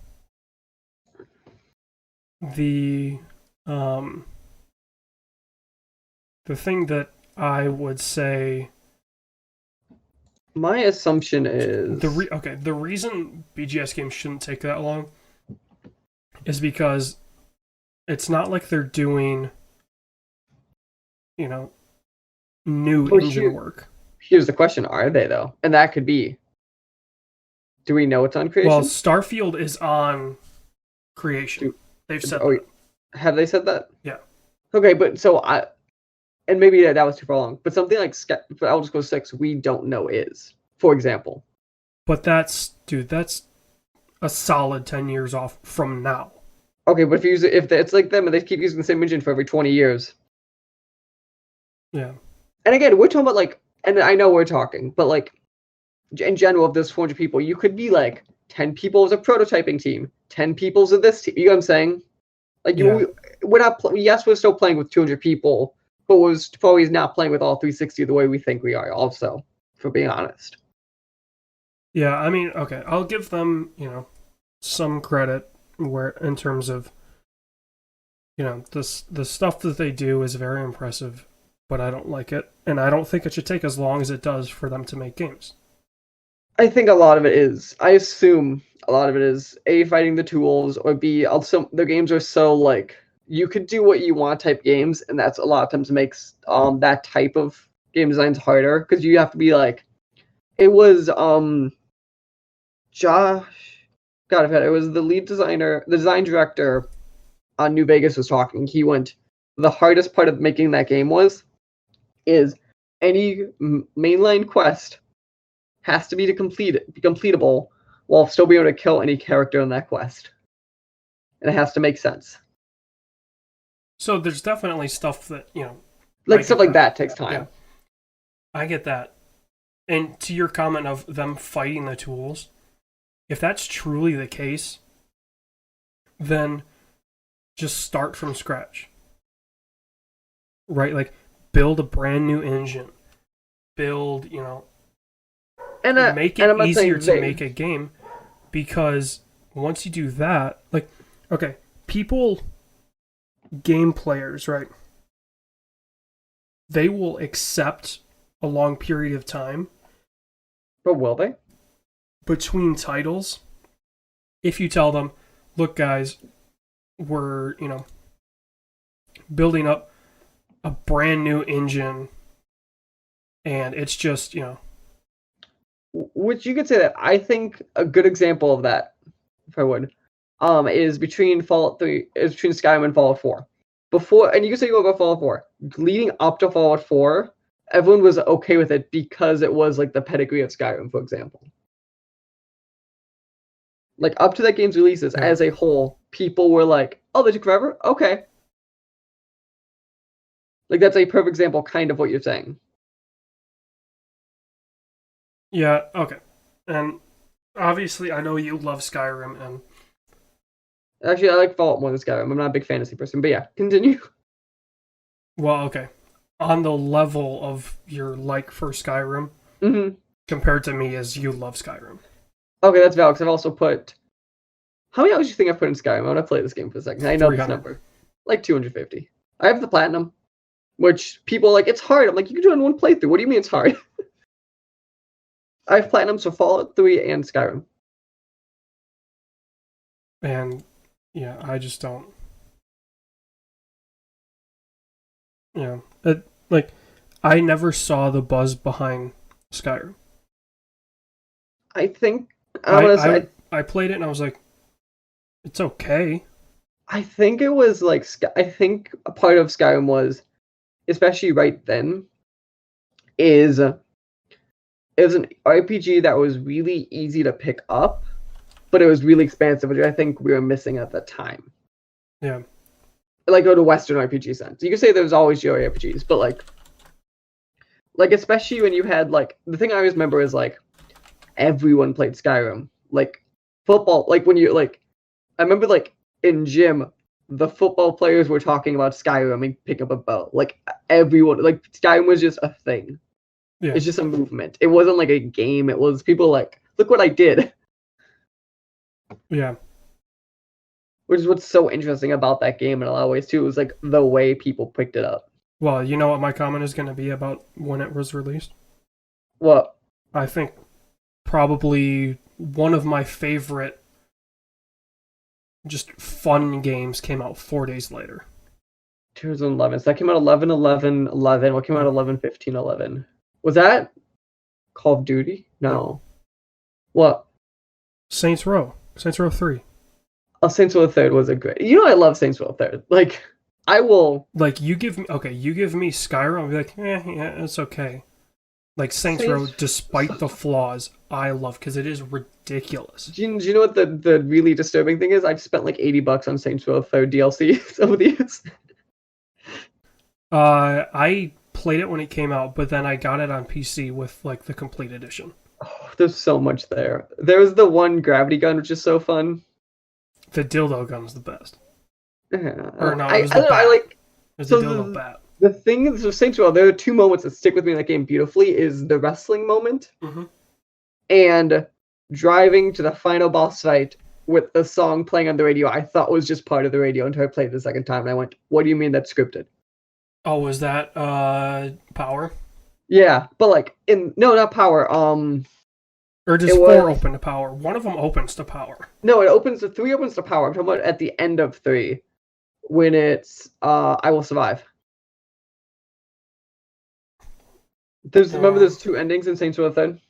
The thing that I would say, my assumption is the reason BGS games shouldn't take that long is because it's not like they're doing, you know, new engine work. Here's the question: are they though? And that could be. Do we know it's on creation? Well, Starfield is on creation. They've said that. Have they said that? Yeah. Okay, but so and maybe that was too far long. But something like for Elder Scrolls 6, we don't know is, for example. But that's a solid 10 years off from now. Okay, but if it's like them and they keep using the same engine for every 20 years. Yeah. And again, we're talking about like, and I know we're talking, but like, in general, if there's 400 people, you could be like 10 people as a prototyping team, 10 people as this team. You know what I'm saying? Like, we're not. Yes, we're still playing with 200 people, but we're probably not playing with all 360 the way we think we are. Also, for being honest. Yeah, I mean, okay, I'll give them, some credit where in terms of, the stuff that they do is very impressive, but I don't like it, and I don't think it should take as long as it does for them to make games. I think a lot of it is. I assume a lot of it is A, fighting the tools, or B, also the games are so like you could do what you want type games, and that's a lot of times makes that type of game designs harder because you have to be like, it was Josh, God, it was the lead designer, the design director on New Vegas was talking. He went, the hardest part of making that game is any mainline quest has to be completable while still being able to kill any character in that quest. And it has to make sense. So there's definitely stuff that, like stuff like that takes time. Yeah. I get that. And to your comment of them fighting the tools, if that's truly the case, then just start from scratch. Right? Like, build a brand new engine. Build, and make it easier to make a game, because once you do that, like, okay, game players, right? they will accept a long period of time. But will they? Between titles, if you tell them, look guys, we're, building up a brand new engine and it's just, Which you could say that. I think a good example of that, if I would, is between Fallout 3, is between Skyrim and Fallout 4. Before, and you can say you about Fallout 4. Leading up to Fallout 4, everyone was okay with it because it was like the pedigree of Skyrim, for example. Like up to that game's releases, as a whole, people were like, "Oh, they took forever? Okay." Like that's a perfect example, kind of what you're saying. Yeah, okay. And obviously, I know you love Skyrim, and actually, I like Fallout more than Skyrim. I'm not a big fantasy person, but yeah, continue. Well, okay. On the level of your like for Skyrim, compared to me, as you love Skyrim. Okay, that's valid, because I've also put... How many hours do you think I've put in Skyrim? I want to play this game for a second. I know this number. Like 250. I have the Platinum, which people are like, it's hard. I'm like, you can do it in one playthrough. What do you mean it's hard? I have Platinums for Fallout 3 and Skyrim. And, yeah, I just don't... Yeah. I never saw the buzz behind Skyrim. I think... I played it and I was like, it's okay. I think it was like... I think a part of Skyrim was, especially right then, is... It was an RPG that was really easy to pick up, but it was really expansive, which I think we were missing at the time. Yeah. Like, go to Western RPG sense. You could say there was always JRPGs, but like especially when you had, like, the thing I always remember is, like, everyone played Skyrim. Like, football, like, when you, like, I remember, like, in gym, the football players were talking about Skyrim and pick up a bow. Like, everyone, like, Skyrim was just a thing. Yeah. It's just a movement. It wasn't like a game. It was people like, look what I did. Yeah. Which is what's so interesting about that game in a lot of ways, too. It was like the way people picked it up. Well, you know what my comment is going to be about when it was released? What? I think probably one of my favorite just fun games came out 4 days later. 2011. So that came out 11/11/11. What came out 11/15/11? Was that Call of Duty? No. What? Saints Row. Saints Row 3. Oh, Saints Row 3 was a great... You know I love Saints Row 3. Like, I will... Like, you give me Skyrim, I'll be like, yeah, it's okay. Like, Saints Row, despite the flaws, I love, because it is ridiculous. Do you know what the really disturbing thing is? I've spent like $80 on Saints Row 3 DLC over the years. I played it when it came out, but then I got it on PC with, like, the complete edition. Oh, there's so much there. There's the one gravity gun, which is so fun. The dildo gun's the best. Yeah. Or no, it was the bat. It was the dildo bat. The thing is with Saints Row, there are two moments that stick with me in that game beautifully, is the wrestling moment, and driving to the final boss fight with the song playing on the radio. I thought was just part of the radio until I played it the second time, and I went, what do you mean that's scripted? Oh, was that Power? Yeah, but like no, not Power. Or does 4 open to Power? One of them opens to Power. No, it opens to 3 opens to Power. I'm talking about at the end of 3, when it's I Will Survive. Remember there's 2 endings in Saints Row 3?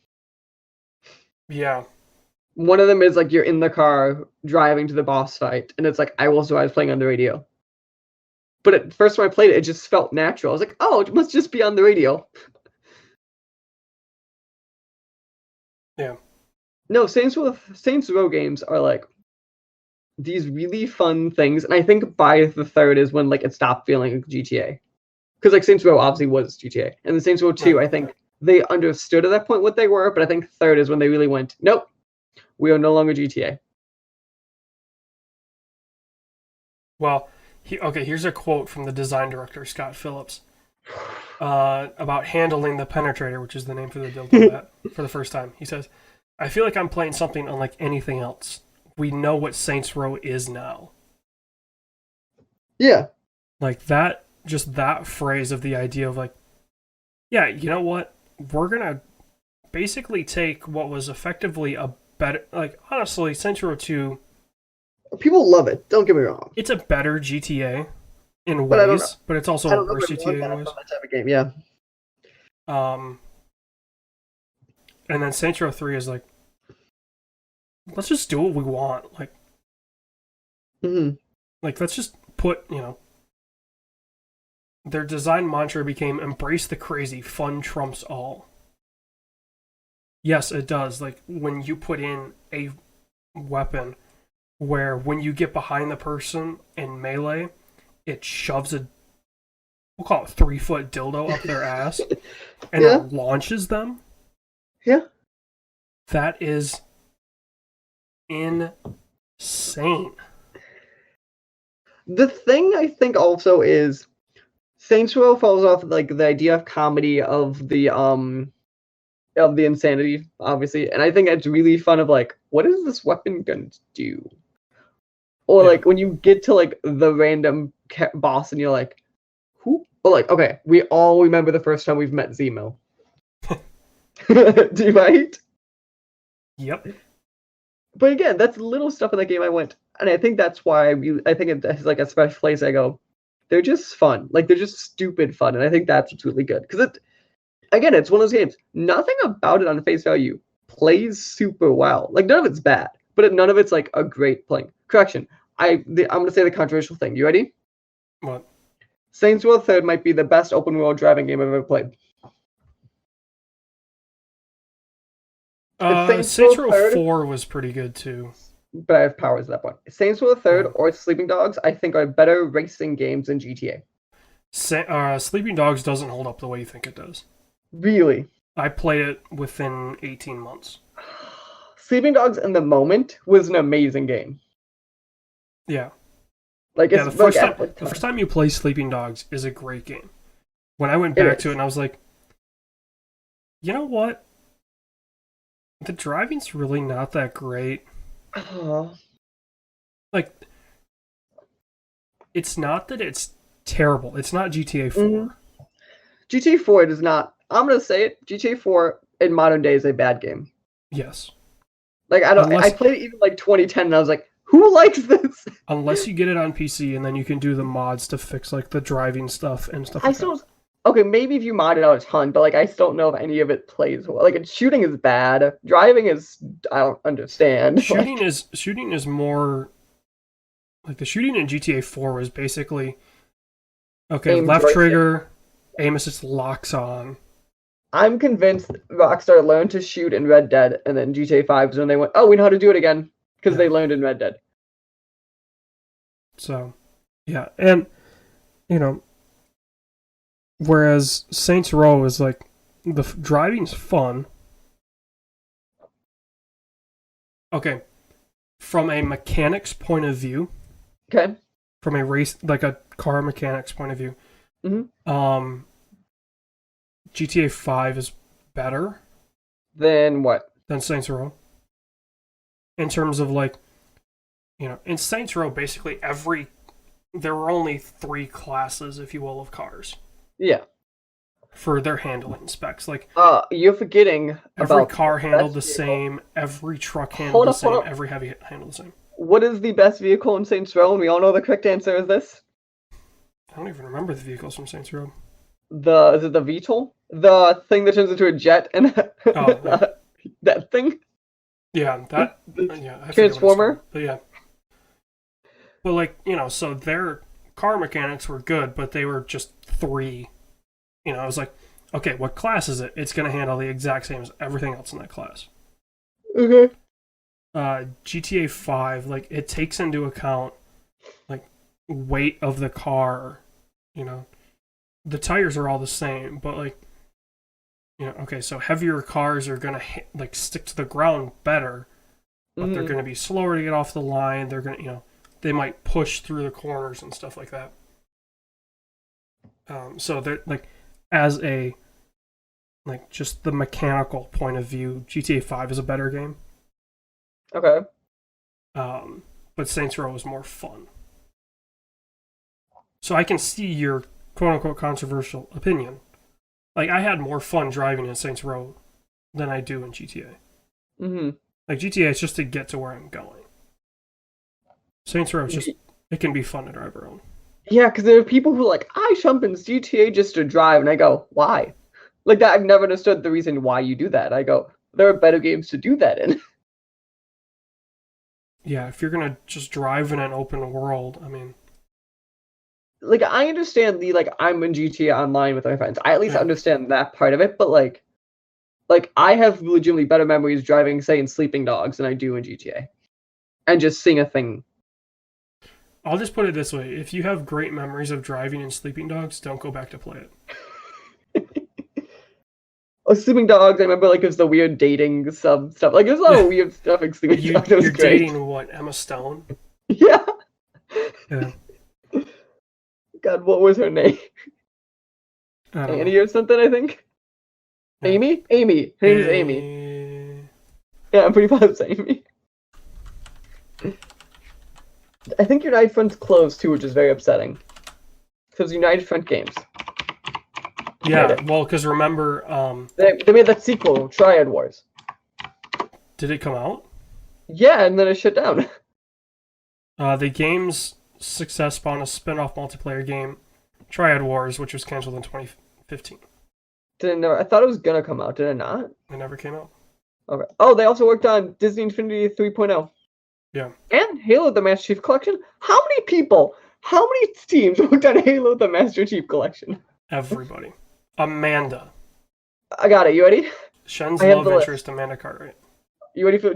Yeah. One of them is like you're in the car driving to the boss fight, and it's like I Will Survive playing on the radio. But at first when I played it, it just felt natural. I was like, oh, it must just be on the radio. Yeah. No, Saints Row games are like these really fun things, and I think by the 3rd is when like it stopped feeling like GTA. Because like Saints Row obviously was GTA, and then Saints Row 2, I think they understood at that point what they were, but I think 3rd is when they really went, nope, we are no longer GTA. Well, here's a quote from the design director, Scott Phillips, about handling the penetrator, which is the name for the dildo bat, for the first time. He says, I feel like I'm playing something unlike anything else. We know what Saints Row is now. Yeah. Like that, just that phrase of the idea of like, Yeah, you know what? We're gonna basically take what was effectively a better, like, honestly, Saints Row 2, People love it. Don't get me wrong, it's a better GTA in but I don't know. ways, but it's also I a don't know if worse I want GTA in that ways. from that type of game. Yeah. Um, and then Saints Row 3 is like, let's just do what we want. Hmm. Let's just put, their design mantra became embrace the crazy, fun trumps all. Yes, it does. Like, when you put in a weapon where when you get behind the person in melee, it shoves a, we'll call it 3-foot dildo up their ass, and Yeah. it launches them. Yeah. That is insane. The thing I think also is Saints Row falls off like the idea of comedy of the insanity, obviously, and I think it's really fun of like, what is this weapon gonna do? Or Yeah. like when you get to like the random boss and you're like, who? Or like, okay, we all remember the first time we've met Zemo. Do you right? Yep. But again, that's little stuff in the game I went, and I think that's why I think it has like a special place. I go, they're just fun, like they're just stupid fun, and I think that's what's really good because again, it's one of those games. Nothing about it on face value plays super well. Like none of it's bad, but none of it's like a great playing. Correction. I'm gonna say the controversial thing. You ready? What? Saints Row Third might be the best open world driving game I've ever played. Saints Row 4 was pretty good too. But I have powers at that point. Saints Row Third Yeah. or Sleeping Dogs, I think are better racing games than GTA. Sleeping Dogs doesn't hold up the way you think it does. Really? I played it within 18 months. Sleeping Dogs in the moment was an amazing game. Yeah. Like Yeah, it's the first time you play Sleeping Dogs is a great game. When I went back to it and I was like, you know what? The driving's really not that great. Like, it's not that it's terrible. It's not GTA 4. Mm-hmm. GTA 4 does not. I'm gonna say it. GTA 4 in modern day is a bad game. Yes. Like I played it even like 2010, and I was like, who likes this? Unless you get it on PC, and then you can do the mods to fix like the driving stuff and stuff. Okay, maybe if you mod it out a ton, but like I still don't know if any of it plays well. Like shooting is bad. Driving is I don't understand. Shooting is more like the shooting in GTA 4 was basically okay, left trigger, aim assist locks on. I'm convinced Rockstar learned to shoot in Red Dead, and then GTA 5 is when they went, oh, we know how to do it again, because they learned in Red Dead. So, yeah, and, whereas Saints Row is like, the driving's fun. Okay, from a mechanics point of view. Okay. From a race, like a car mechanics point of view. Mm-hmm. GTA 5 is better. Than what? Than Saints Row. In terms of like, in Saints Row, basically there were only 3 classes, if you will, of cars. Yeah. For their handling specs. Like, you're forgetting every car handled the same, every truck handled the same, every heavy handled the same. What is the best vehicle in Saints Row? And we all know the correct answer is this. I don't even remember the vehicles from Saints Row. Is it the VTOL? The thing that turns into a jet and that thing? Yeah, that I Transformer? But yeah. But like, so their car mechanics were good, but they were just 3. I was like, okay, what class is it? It's going to handle the exact same as everything else in that class. Okay. GTA 5, like, it takes into account, like, weight of the car, The tires are all the same, but, like, okay, so heavier cars are going to, stick to the ground better, but they're going to be slower to get off the line. They're going to, they might push through the corners and stuff like that. So they're, like, as a, like, just the mechanical point of view, GTA 5 is a better game. Okay. But Saints Row is more fun. So I can see your quote-unquote controversial opinion. Like, I had more fun driving in Saints Row than I do in GTA. Mm-hmm. Like, GTA is just to get to where I'm going. Saints Row is just, it can be fun to drive around. Yeah, because there are people who are like, I jump in GTA just to drive, and I go, why? Like that, I've never understood the reason why you do that. I go, there are better games to do that in. Yeah, if you're gonna just drive in an open world, I mean, Like I understand the like I'm in GTA Online with my friends. I at least yeah. understand that part of it, but like I have legitimately better memories driving, say, in Sleeping Dogs than I do in GTA, and just seeing a thing. I'll just put it this way: if you have great memories of driving in Sleeping Dogs, don't go back to play it. Oh, Sleeping Dogs, I remember like it was the weird dating stuff. Like there's a lot of weird stuff in Sleeping Dogs. That was You're great. dating what, Emma Stone? Yeah. Yeah. God, what was her name? I don't Annie know. or something, I think. Yeah. Amy? Amy. Her name is Amy. Yeah, I'm pretty positive it's Amy. I think United Front's closed too, which is very upsetting. Because United Front Games. Yeah, well, because remember, They made that sequel, Triad Wars. did it come out? Yeah, and then it shut down. The game's success spawned a spin-off multiplayer game, Triad Wars, which was canceled in 2015. I thought it was gonna come out, did it not? It never came out. Okay. Oh, they also worked on Disney Infinity 3.0. Yeah. And Halo the Master Chief Collection. How many teams worked on Halo the Master Chief Collection? Everybody. Amanda. I got it. You ready? Shen's I have love the list. interest, Amanda Cartwright. You ready for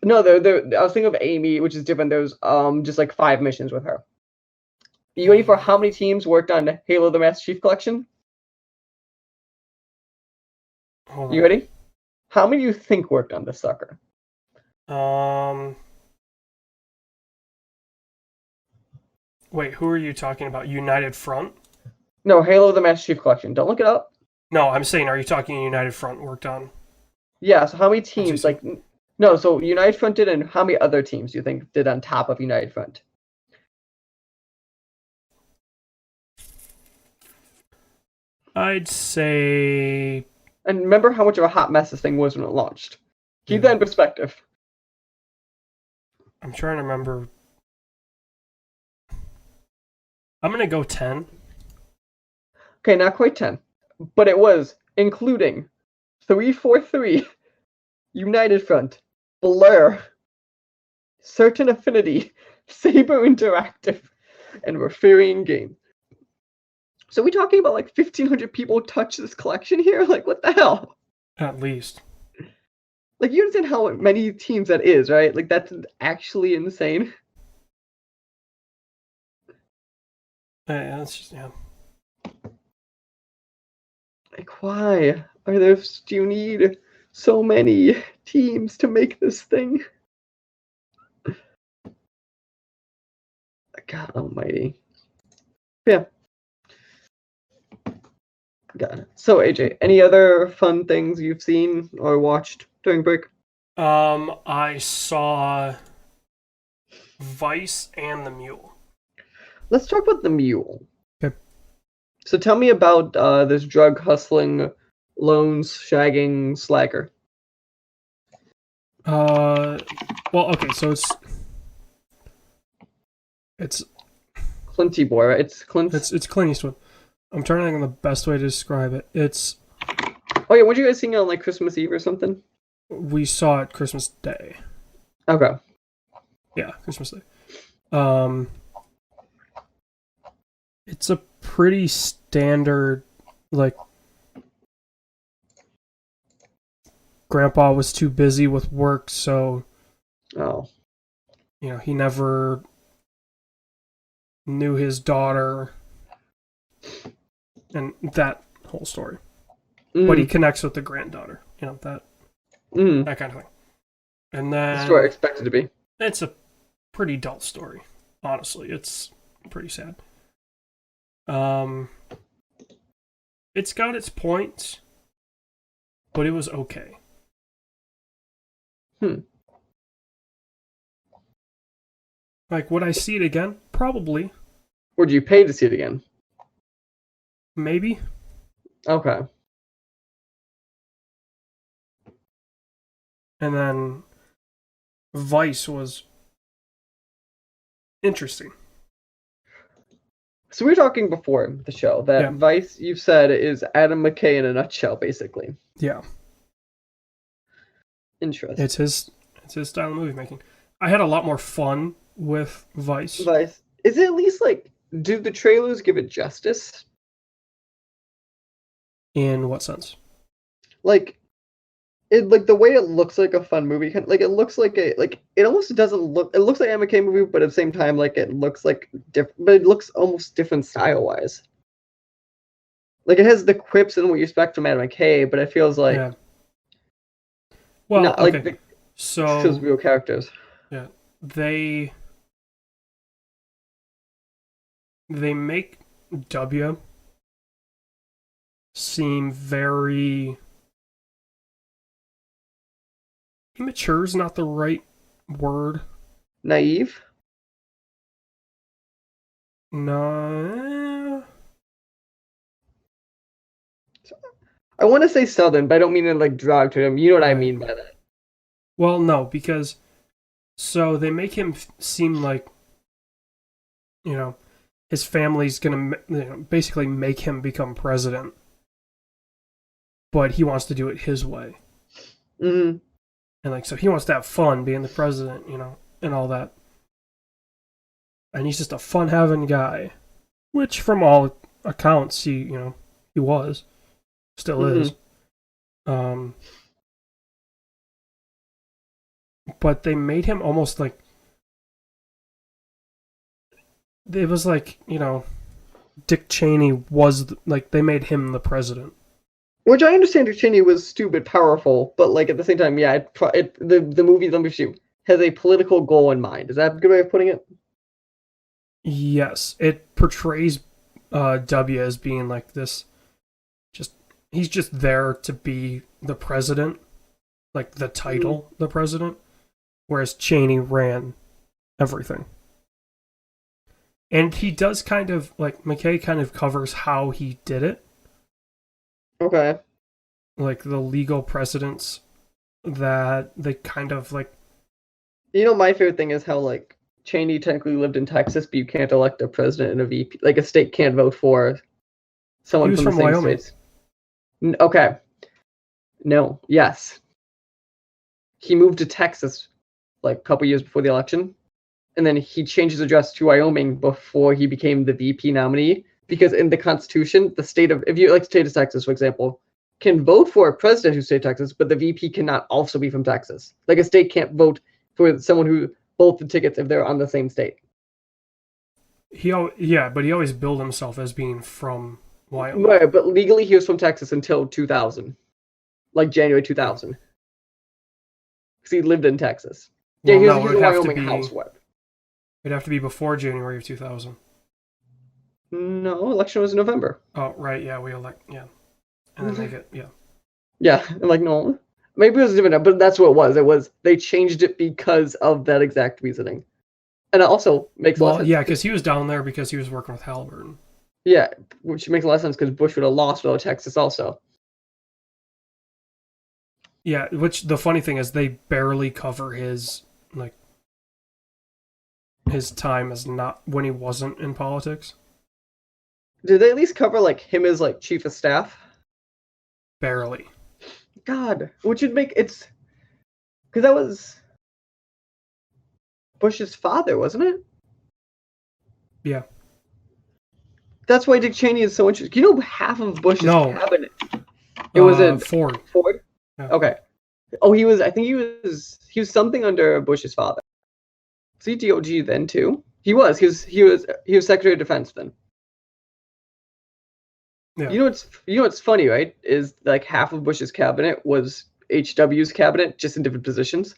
no, I was thinking of Amy, which is different. There's just like 5 missions with her. You ready for how many teams worked on Halo the Master Chief Collection? Hold You on. ready? How many do you think worked on this sucker? Wait, who are you talking about? United Front? No, Halo the Master Chief Collection. Don't look it up. No, I'm saying, are you talking United Front worked on? Yeah, so how many teams, see. no, so United Front did, and how many other teams do you think did on top of United Front? I'd say... And remember how much of a hot mess this thing was when it launched. Keep that in perspective. I'm trying to remember. I'm going to go 10. Okay, not quite 10. But it was, including 343, United Front, Blur, Certain Affinity, Saber Interactive, and Referring Game. So we talking about like 1,500 people touch this collection here? Like, what the hell? At least. Like, you understand how many teams that is, right? Like, that's actually insane. Yeah, that's just, yeah. Like, why do you need so many teams to make this thing? God almighty. Yeah. Got it. So, AJ, any other fun things you've seen or watched during break? I saw Vice and the Mule. Let's talk about the Mule. Okay. So tell me about this drug hustling, loans shagging slagger. Well, okay, so it's Clinty boy, right? It's Clint. It's Clint Eastwood. I'm trying to think of the best way to describe it. It's... Oh yeah, weren't you guys seeing it on like Christmas Eve or something? We saw it Christmas Day. Okay. Yeah, Christmas Day. It's a pretty standard, like, Grandpa was too busy with work, so he never knew his daughter, and that whole story. But he connects with the granddaughter, that kind of thing. And then that's what I expected to be. It's a pretty dull story, honestly. It's pretty sad. It's got its points, but it was okay. Like, would I see it again? Probably. Would you pay to see it again? Maybe. Okay. And then Vice was interesting. So we were talking before the show that Yeah. Vice, you've said, is Adam McKay in a nutshell, basically. Yeah. Interesting. It's his style of movie making. I had a lot more fun with Vice. Vice. Is it at least like, do the trailers give it justice? In what sense? Like, the way it looks like a fun movie, like it looks like it almost doesn't look. It looks like an McKay movie, but at the same time, like it looks like different. But it looks almost different style wise. Like it has the quips and what you expect from Adam McKay, but it feels like well, not okay. like so feels real characters. Yeah, they make W seem very immature is not the right word. Naive. No. I want to say Southern, but I don't mean to like drag to him. You know what I mean by that. Well, no, because so they make him seem like, you know, his family's gonna basically make him become president, but he wants to do it his way. Mm-hmm. And like, so he wants to have fun being the president, you know, and all that. And he's just a fun-having guy, which from all accounts, he was, still is. But they made him almost like, it was like, you know, Dick Cheney was, like, they made him the president. Which I understand Dick Cheney was stupid powerful, but like at the same time, yeah, the movie Let Me Shoot has a political goal in mind. Is that a good way of putting it? Yes, it portrays W as being like this, he's just there to be the president, like the title, the president, whereas Cheney ran everything. And he does kind of, like, McKay kind of covers how he did it. Okay. Like, the legal precedents that they kind of, like... You know, my favorite thing is how, like, Cheney technically lived in Texas, but you can't elect a president and a VP. Like, a state can't vote for someone from the same Wyoming. states. Okay. No. Yes. He moved to Texas, like, a couple years before the election. And then he changed his address to Wyoming before he became the VP nominee. Because in the Constitution, the state of, if you like state of Texas, for example, can vote for a president who's state of Texas, but the VP cannot also be from Texas. Like a state can't vote for someone who both the tickets if they're on the same state. But he always billed himself as being from Wyoming. Right, but legally he was from Texas until 2000, like January 2000, because he lived in Texas. Well, yeah, he was a Wyoming housewife. It'd have to be before January of 2000. No, election was in November. Oh, right, yeah, we elect, yeah. And then they get, yeah. Yeah, I'm like, no. Maybe it was different, but that's what it was. It was, they changed it because of that exact reasoning. And it also makes a lot of sense. Yeah, because he was down there because he was working with Halliburton. Yeah, which makes a lot of sense because Bush would have lost without Texas also. Yeah, which the funny thing is they barely cover his, like, his time as not when he wasn't in politics. Did they at least cover like him as like chief of staff? Barely. God, which would make it's because that was Bush's father, wasn't it? Yeah. That's why Dick Cheney is so interesting. You know, half of Bush's cabinet. It was in Ford. Ford. Yeah. Okay. Oh, he was. I think he was something under Bush's father. Was he DOG then too? He was. He was Secretary of Defense then. Yeah. You know what's funny, right? Is like half of Bush's cabinet was HW's cabinet, just in different positions.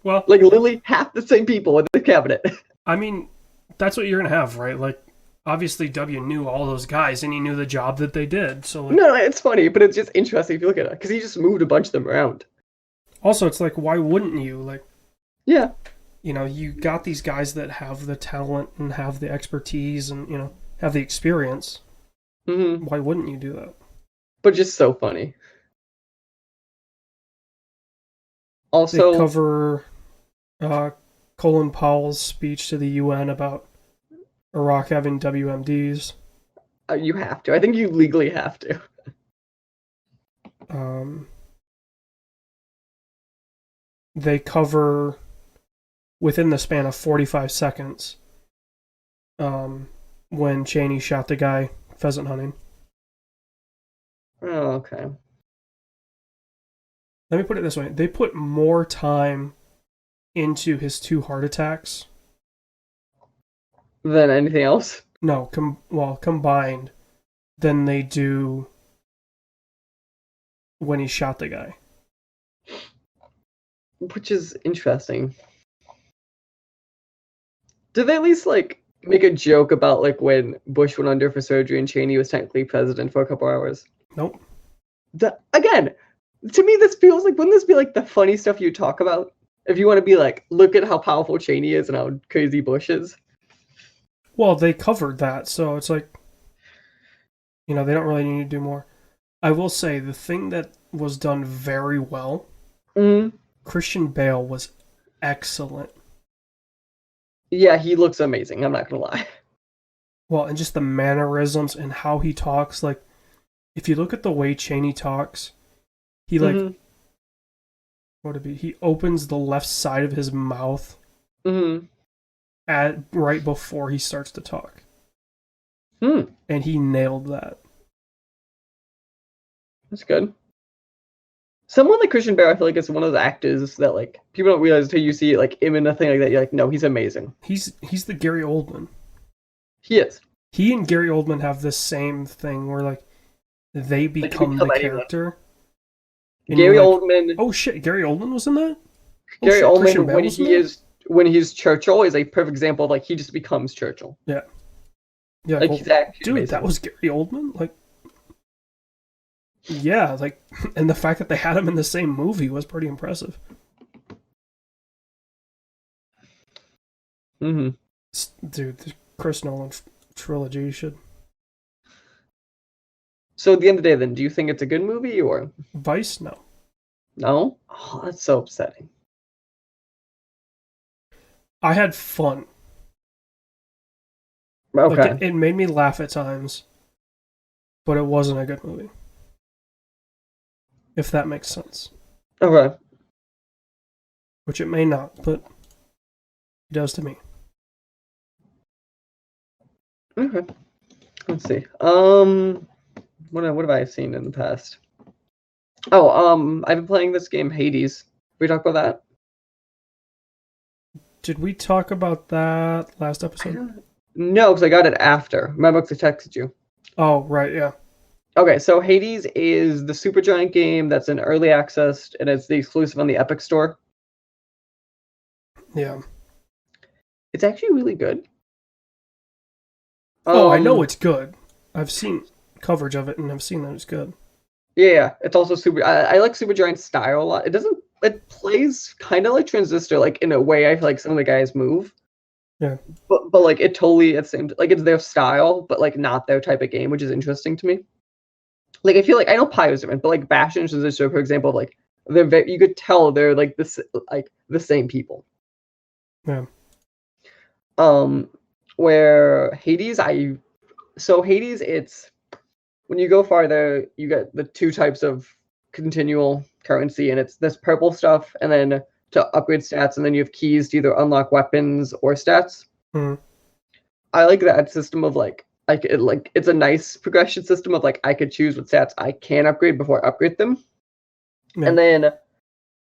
Well, like literally half the same people in the cabinet. I mean, that's what you're gonna have, right? Like, obviously W knew all those guys and he knew the job that they did. So like, no, it's funny, but it's just interesting if you look at it because he just moved a bunch of them around. Also, it's like, why wouldn't you? Like, yeah, you know, you got these guys that have the talent and have the expertise and, you know, have the experience. Mm-hmm. Why wouldn't you do that? but just so funny. They Also, cover Colin Powell's speech to the UN about Iraq having WMDs. you have to. I think you legally have to. They cover, within the span of 45 seconds, when Cheney shot the guy pheasant hunting. Oh, okay. Let me put it this way. They put more time into his 2 heart attacks. Than anything else? No, combined, than they do when he shot the guy. Which is interesting. Did they at least, like, make a joke about, like, when Bush went under for surgery and Cheney was technically president for a couple hours? Nope. Again, to me, this feels like, wouldn't this be, like, the funny stuff you talk about? If you want to be like, look at how powerful Cheney is and how crazy Bush is. Well, they covered that, so it's like, they don't really need to do more. I will say, the thing that was done very well, Christian Bale was excellent. Yeah, he looks amazing, I'm not gonna lie. Well, and just the mannerisms and how he talks, like, if you look at the way Cheney talks, he, like, he opens the left side of his mouth right before he starts to talk. And he nailed that. That's good. Someone like Christian Bale, I feel like, is one of those actors that, like, people don't realize until you see, like, him in a thing like that. You're like, no, he's amazing. He's the Gary Oldman. He is. He and Gary Oldman have this same thing where, like, they become the character. Gary Oldman. Oh shit, Gary Oldman was in that? Gary Oldman, when he's Churchill, is a perfect example of, like, he just becomes Churchill. Yeah. Yeah. Like, he's actually dude, amazing. That was Gary Oldman? Like, yeah, like, and the fact that they had him in the same movie was pretty impressive. Dude, the Chris Nolan trilogy should. So at the end of the day, then, do you think it's a good movie or Vice? No. No? Oh, that's so upsetting. I had fun. Okay. Like, it made me laugh at times, but it wasn't a good movie. If that makes sense. Okay. Which it may not, but it does to me. Okay. Let's see. What have I seen in the past? Oh, I've been playing this game, Hades. We talk about that? Did we talk about that last episode? No, because I got it after. Remember, because I texted you. Oh, right, yeah. Okay, so Hades is the Supergiant game that's in early access, and it's the exclusive on the Epic Store. Yeah. It's actually really good. Oh, I know it's good. I've seen coverage of it, and I've seen that it's good. Yeah, it's also super. I like Supergiant's style a lot. It plays kind of like Transistor, like, in a way I feel like some of the guys move. Yeah. But like, it totally, it seemed like it's their style, but, like, not their type of game, which is interesting to me. Like, I feel like, I know Pi is different, but, like, Bastion and Transistor, for example, like, you could tell they're, like, the same people. Yeah. Where Hades, Hades, it's, when you go farther, you get the 2 types of continual currency, and it's this purple stuff, and then to upgrade stats, and then you have keys to either unlock weapons or stats. I like that system of, like, it's a nice progression system of, like, I could choose what stats I can upgrade before I upgrade them. Yeah. And then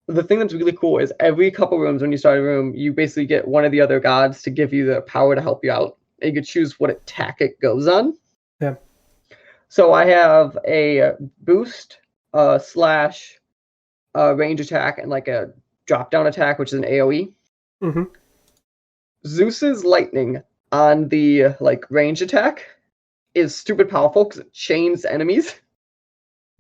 the thing that's really cool is every couple rooms, when you start a room, you basically get one of the other gods to give you the power to help you out. And you could choose what attack it goes on. Yeah. So I have a boost, slash, range attack, and, like, a drop down attack, which is an AoE. Zeus's lightning on the, like, range attack is stupid powerful because it chains enemies.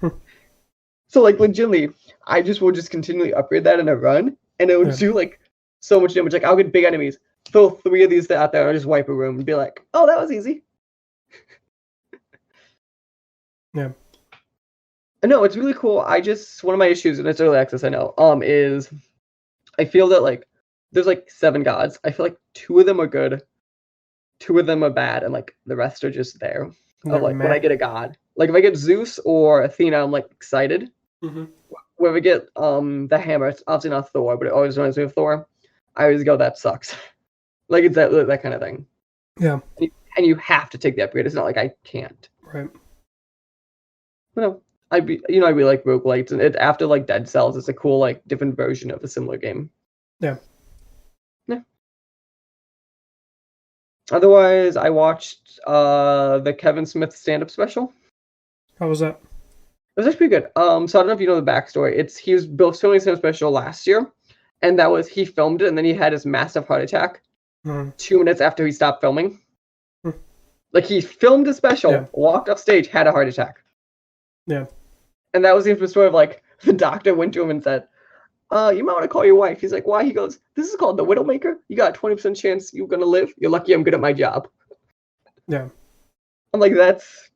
So, like, legitimately, I will just continually upgrade that in a run, and it would do, like, so much damage. Like, I'll get big enemies, throw 3 of these out there, and I'll just wipe a room and be like, oh, that was easy. Yeah. No, it's really cool. One of my issues, and it's early access, I know, is I feel that like there's like 7 gods. I feel like 2 of them are good, 2 of them are bad, and like the rest are just there. Of like when I get a god, like if I get Zeus or Athena, I'm like excited. Mm-hmm. When we get the hammer, it's obviously not Thor, but it always reminds me of Thor. I always go, that sucks. Like it's that kind of thing. Yeah. And you have to take the upgrade. It's not like I can't. Right. No, I really like roguelites, and it after like Dead Cells, it's a cool like different version of a similar game. Yeah. Yeah. Otherwise, I watched the Kevin Smith stand-up special. How was that? It was actually pretty good. So I don't know if you know the backstory. He was filming stand-up special last year, and he filmed it, and then he had his massive heart attack 2 minutes after he stopped filming. Like he filmed a special, walked off stage, had a heart attack. Yeah. And that was the infamous story of like the doctor went to him and said, you might want to call your wife. He's like, why? He goes, this is called the Widowmaker. You got a 20% chance you're gonna live. You're lucky I'm good at my job. Yeah. I'm like, that's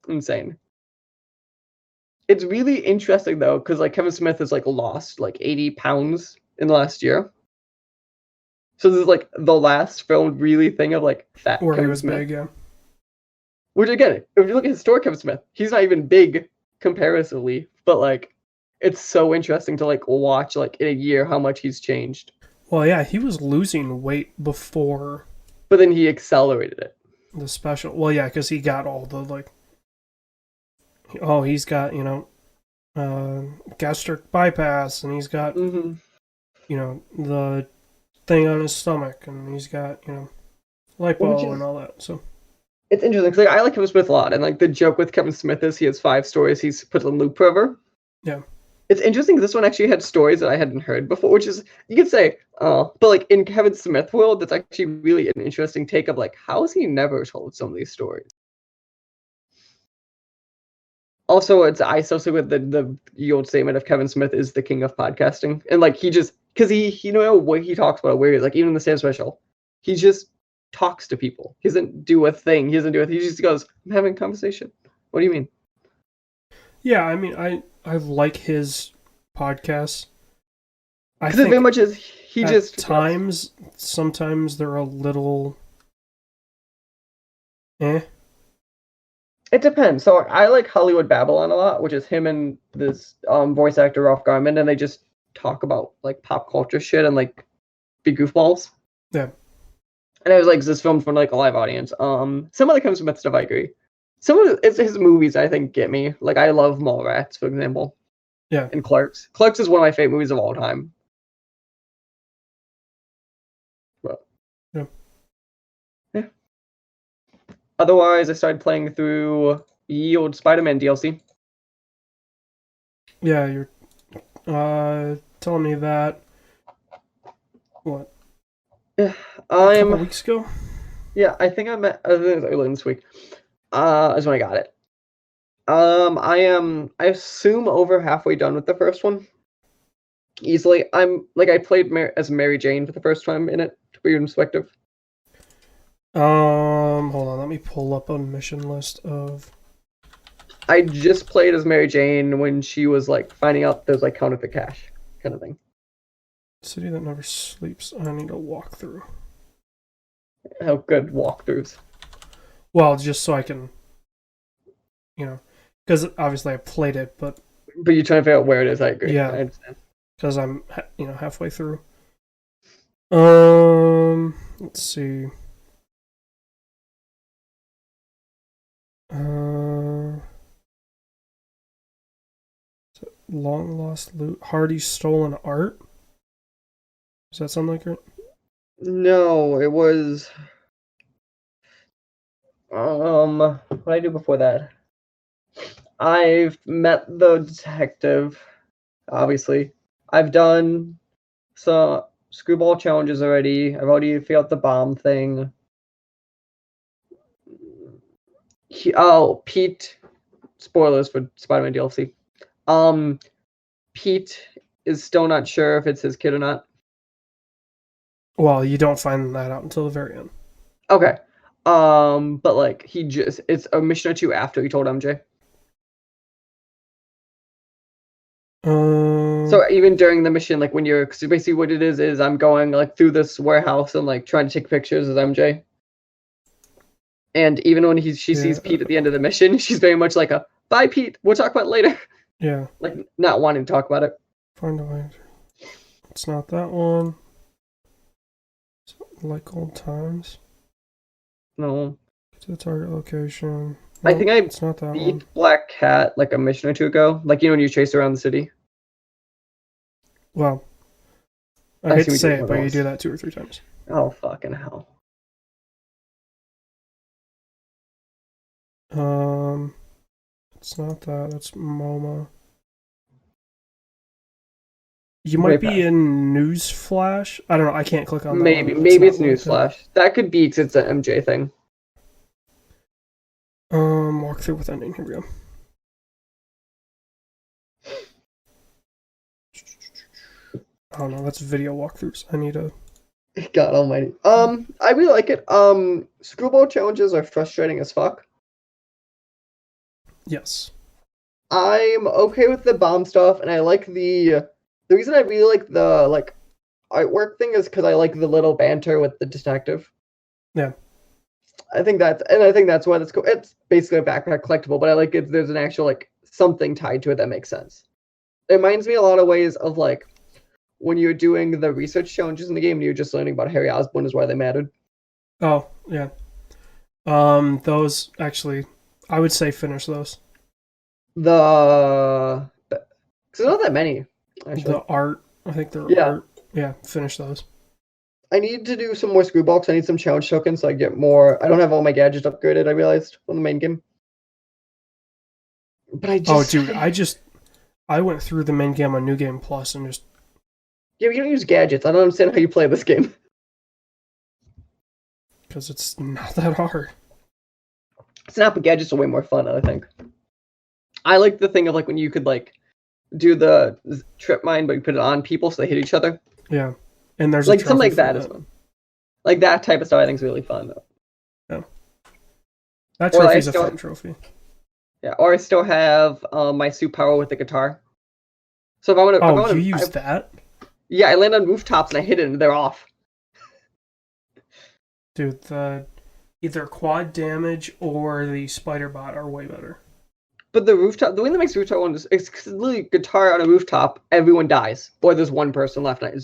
insane. It's really interesting though, because like Kevin Smith has like lost like 80 pounds in the last year. So this is like the last filmed really thing of like fat Where Kevin he was Smith. big, yeah. Which again, if you look at historic Kevin Smith, he's not even big comparatively, but like it's so interesting to like watch like in a year how much he's changed. Well, yeah, he was losing weight before. But then he accelerated it. The special. Well, yeah, because he got all the like. Oh, he's got gastric bypass, and he's got the thing on his stomach, and he's got lipo and all that. So it's interesting because like, I like Kevin Smith a lot, and like the joke with Kevin Smith is he has 5 stories he's put in loop forever. Yeah. It's interesting because this one actually had stories that I hadn't heard before, which is, you could say, but like in Kevin Smith world, that's actually really an interesting take of like, how has he never told some of these stories? Also, I associate with the old statement of Kevin Smith is the king of podcasting, and like he just because he what he talks about, where he's like even in the stand special, he just talks to people. He doesn't do a thing. He just goes, I'm having a conversation. What do you mean? Yeah, I mean, I like his podcasts. I think very much is he at just times sometimes they're a little It depends. So I like Hollywood Babylon a lot, which is him and this voice actor Ralph Garman, and they just talk about like pop culture shit and like be goofballs. Yeah. And I was like, this filmed for like a live audience. Some of the Kevin Smith stuff I agree. Some of his movies I think get me. Like I love Mallrats, for example. Yeah. And Clerks. Clerks is one of my favorite movies of all time. But, yeah. Otherwise, I started playing through the old Spider-Man DLC. Yeah, you're telling me that. What? Yeah, a couple weeks ago? Yeah, I think it was early this week. Is when I got it. I assume over halfway done with the first one. Easily. I played as Mary Jane for the first time in it, to be perspective. Hold on, let me pull up a mission list of... I just played as Mary Jane when she was like finding out there's like counterfeit cash kind of thing. City that never sleeps. I need a walkthrough. How good walkthroughs. Well, just so I can, because obviously I played it, but you're trying to figure out where it is. I agree. Yeah, I understand. Because I'm halfway through. Let's see. Long lost loot. Hardy's stolen art. Does that sound like it? No, it was. What did I do before that? I've met the detective, obviously. I've done some screwball challenges already. I've already figured out the bomb thing. Pete. Spoilers for Spider-Man DLC. Pete is still not sure if it's his kid or not. Well, you don't find that out until the very end. Okay. But like it's a mission or two after he told MJ. So even during the mission, like when you're, cause basically what it is I'm going like through this warehouse and like trying to take pictures as MJ. And even when she sees Pete at the end of the mission, she's very much like a, bye Pete, we'll talk about it later. Yeah. Like not wanting to talk about it. Find a way. It's not that one. Like old times. No. Get to the target location. I think it's not that beat one. Black Cat like a mission or two ago. Like, you know, when you chase around the city. Well, I hate to say it, but you do that 2 or 3 times. Oh, fucking hell. It's not that. That's MoMA. You might be in Newsflash. I don't know. I can't click on that. Maybe it's Newsflash. That could be because it's an MJ thing. Walk through with ending. Here we go. Oh no, that's video walkthroughs. I need a. God almighty. I really like it. Screwball challenges are frustrating as fuck. Yes. I'm okay with the bomb stuff, and I like the reason I really like the artwork thing is because I like the little banter with the detective. Yeah. I think that's why that's cool. It's basically a backpack collectible, but I like it. There's an actual something tied to it that makes sense. It reminds me a lot of ways of when you're doing the research challenges in the game and you're just learning about Harry Osborn is why they mattered. Oh, yeah. Those actually, I would say finish those. Because there's not that many, actually. The art, I think they're art. Yeah, finish those. I need to do some more screwball because I need some challenge tokens so I get more. I don't have all my gadgets upgraded, I realized, on the main game. But I went through the main game on New Game Plus and just... Yeah, but you don't use gadgets. I don't understand how you play this game. Because it's not that hard. It's not, but gadgets are way more fun, I think. I like the thing of when you could do the trip mine, but you put it on people so they hit each other. Yeah. And there's something like that as well. Like that type of stuff I think is really fun though. Yeah. That trophy's a fun trophy. Yeah, or I still have my superpower with the guitar. So if I want to... you use that? Yeah, I land on rooftops and I hit it and they're off. Dude, either quad damage or the spider bot are way better. But the rooftop, the way that makes rooftop one is it's literally guitar on a rooftop, everyone dies. Or there's one person left and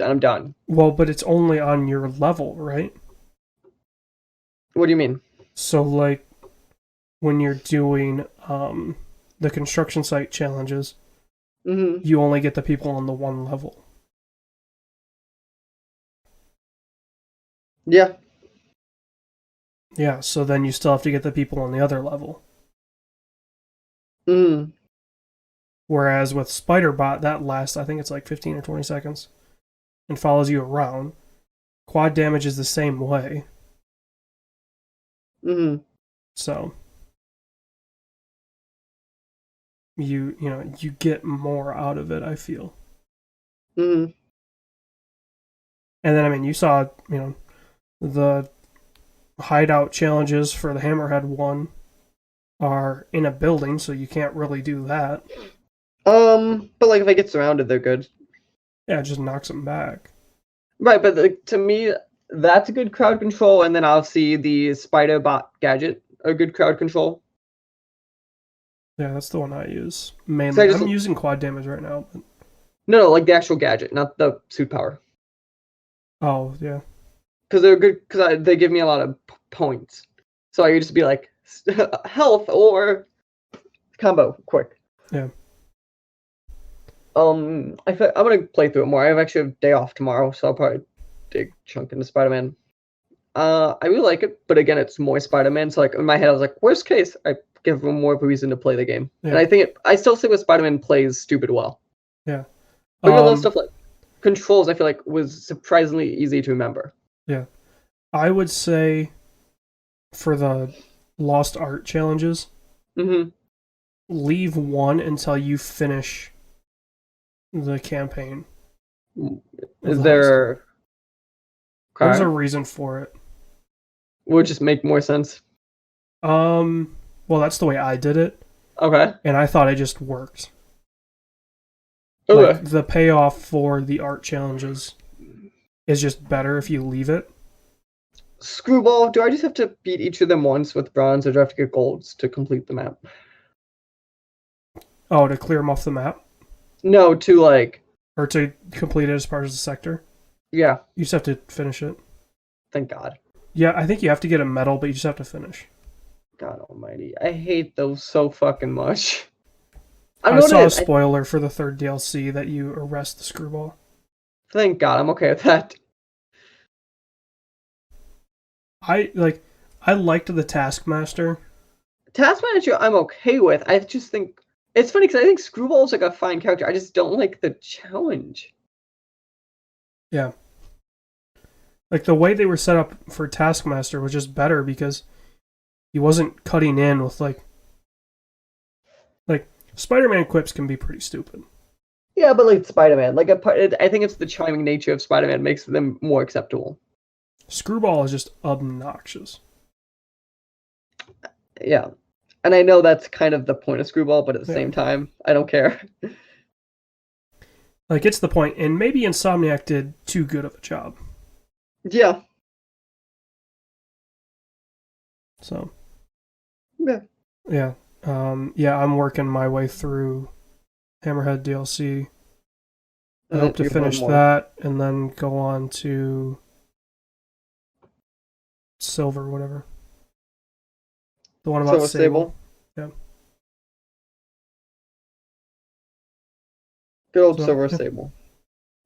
I'm done. Well, but it's only on your level, right? What do you mean? So, when you're doing the construction site challenges, you only get the people on the one level. Yeah. Yeah, so then you still have to get the people on the other level. Whereas with Spider-Bot, that lasts, I think it's 15 or 20 seconds. And follows you around. Quad damage is the same way. So you get more out of it, I feel. And then you saw, the hideout challenges for the Hammerhead one are in a building, so you can't really do that. But if I get surrounded, they're good. Yeah, it just knocks them back. Right, but to me, that's a good crowd control, and then I'll see the spider bot gadget a good crowd control. Yeah, that's the one I use mainly. I'm using quad damage right now. But... No, the actual gadget, not the suit power. Oh yeah, because they're good. Because they give me a lot of points, so I could just be health or combo quick. Yeah. I'm gonna play through it more. I have actually a day off tomorrow, so I'll probably dig a chunk into Spider-Man. I really like it, but again, it's more Spider-Man. So in my head, I was worst case, I give them more of a reason to play the game. Yeah. And I still think with Spider-Man plays stupid well. Yeah. But those stuff controls, I feel was surprisingly easy to remember. Yeah. I would say for the Lost Art challenges, leave one until you finish the campaign. Is there... There's a reason for it. Would just make more sense. Well, that's the way I did it. Okay. And I thought it just worked. Okay. Like, the payoff for the art challenges is just better if you leave it. Screwball, do I just have to beat each of them once with bronze, or do I have to get golds to complete the map? Oh, to clear them off the map? No, to like... Or to complete it as part of the sector? Yeah. You just have to finish it. Thank God. Yeah, I think you have to get a medal, but you just have to finish. God almighty. I hate those so fucking much. I saw a spoiler for the 3rd DLC that you arrest the Screwball. Thank God, I'm okay with that. I liked the Taskmaster. Taskmaster I'm okay with. I just think... It's funny because I think Screwball is like a fine character. I just don't like the challenge. Yeah. Like, the way they were set up for Taskmaster was just better because he wasn't cutting in with, like Spider-Man quips can be pretty stupid. Yeah, but like Spider-Man. I think it's the charming nature of Spider-Man makes them more acceptable. Screwball is just obnoxious. Yeah. And I know that's kind of the point of Screwball, but at the same time, I don't care. Like, it's the point, and maybe Insomniac did too good of a job. Yeah. So. Yeah. Yeah. I'm working my way through Hammerhead DLC. I hope to finish that, and then go on to Silver, whatever. The one about Sable. Yeah. Good old Silver Sable.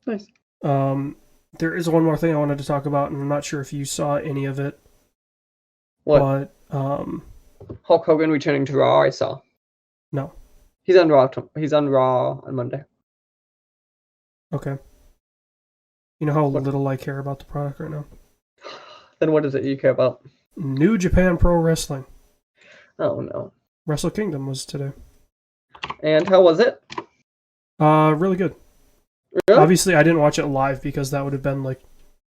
Nice. There is one more thing I wanted to talk about, and I'm not sure if you saw any of it. What? But, Hulk Hogan returning to Raw, I saw. No. He's on Raw. He's on Raw on Monday. Okay. You know how little I care about the product right now? Then what is it you care about? New Japan Pro Wrestling. Oh, no. Wrestle Kingdom was today. And how was it? Really good. Really? Obviously, I didn't watch it live because that would have been like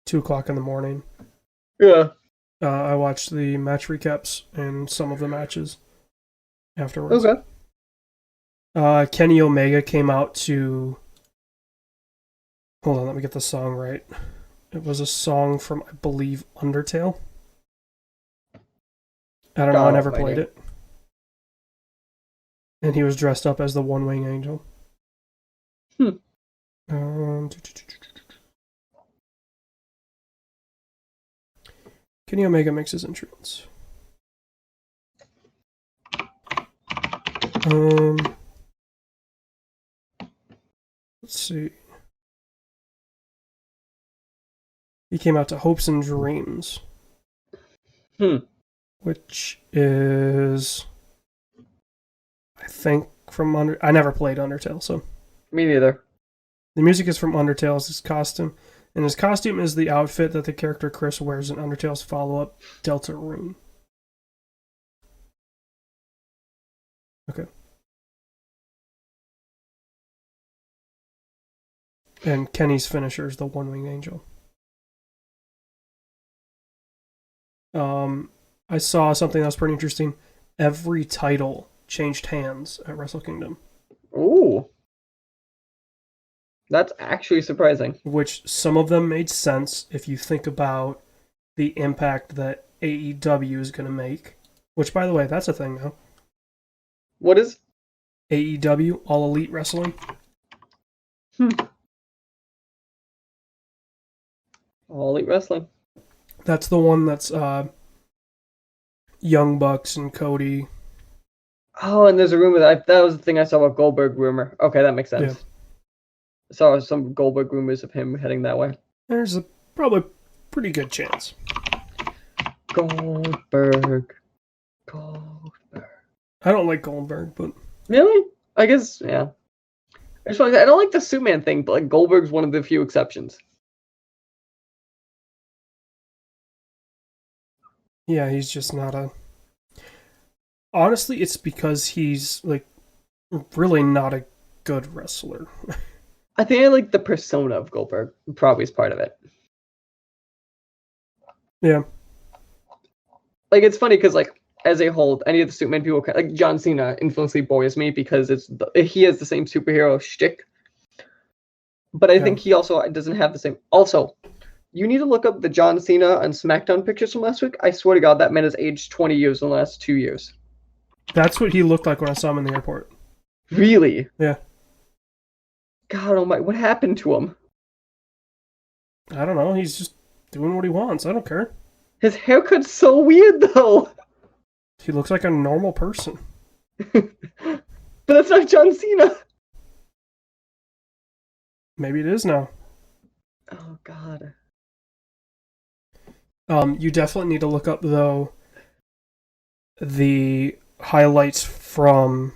2 o'clock in the morning. Yeah. I watched the match recaps and some of the matches afterwards. Okay. Kenny Omega came out to... Hold on, let me get the song right. It was a song from, I believe, Undertale. I don't know, I never played it. And he was dressed up as the One-Wing Angel. Kenny Omega makes his entrance. Let's see. He came out to Hopes and Dreams. Which is... I think from I never played Undertale, so... Me neither. The music is from Undertale's his costume. And his costume is the outfit that the character Chris wears in Undertale's follow-up, Deltarune. Okay. And Kenny's finisher is the One-Wing Angel. I saw something that was pretty interesting. Every title changed hands at Wrestle Kingdom. Ooh. That's actually surprising. Which some of them made sense if you think about the impact that AEW is going to make. Which, by the way, that's a thing now. What is? AEW, All Elite Wrestling. All Elite Wrestling. That's the one that's Young Bucks and Cody. Oh, and there's a rumor that was the thing I saw about Goldberg rumor. Okay, that makes sense. Yeah. I saw some Goldberg rumors of him heading that way. There's a probably pretty good chance. Goldberg. I don't like Goldberg, but... Really? I guess, yeah. I don't like the Superman thing, but like Goldberg's one of the few exceptions. Yeah, he's just not a... Honestly, it's because he's, like, really not a good wrestler. I think I like the persona of Goldberg. Probably is part of it. Yeah. Like, it's funny because, like, as a whole, any of the Superman people, like John Cena, infamously bores me because he has the same superhero shtick. But I think he also doesn't have the same. Also, you need to look up the John Cena and SmackDown pictures from last week. I swear to God, that man has aged 20 years in the last 2 years. That's what he looked like when I saw him in the airport. Really? Yeah. God almighty, what happened to him? I don't know. He's just doing what he wants. I don't care. His haircut's so weird, though. He looks like a normal person. But that's not John Cena. Maybe it is now. Oh, God. You definitely need to look up, though, the highlights from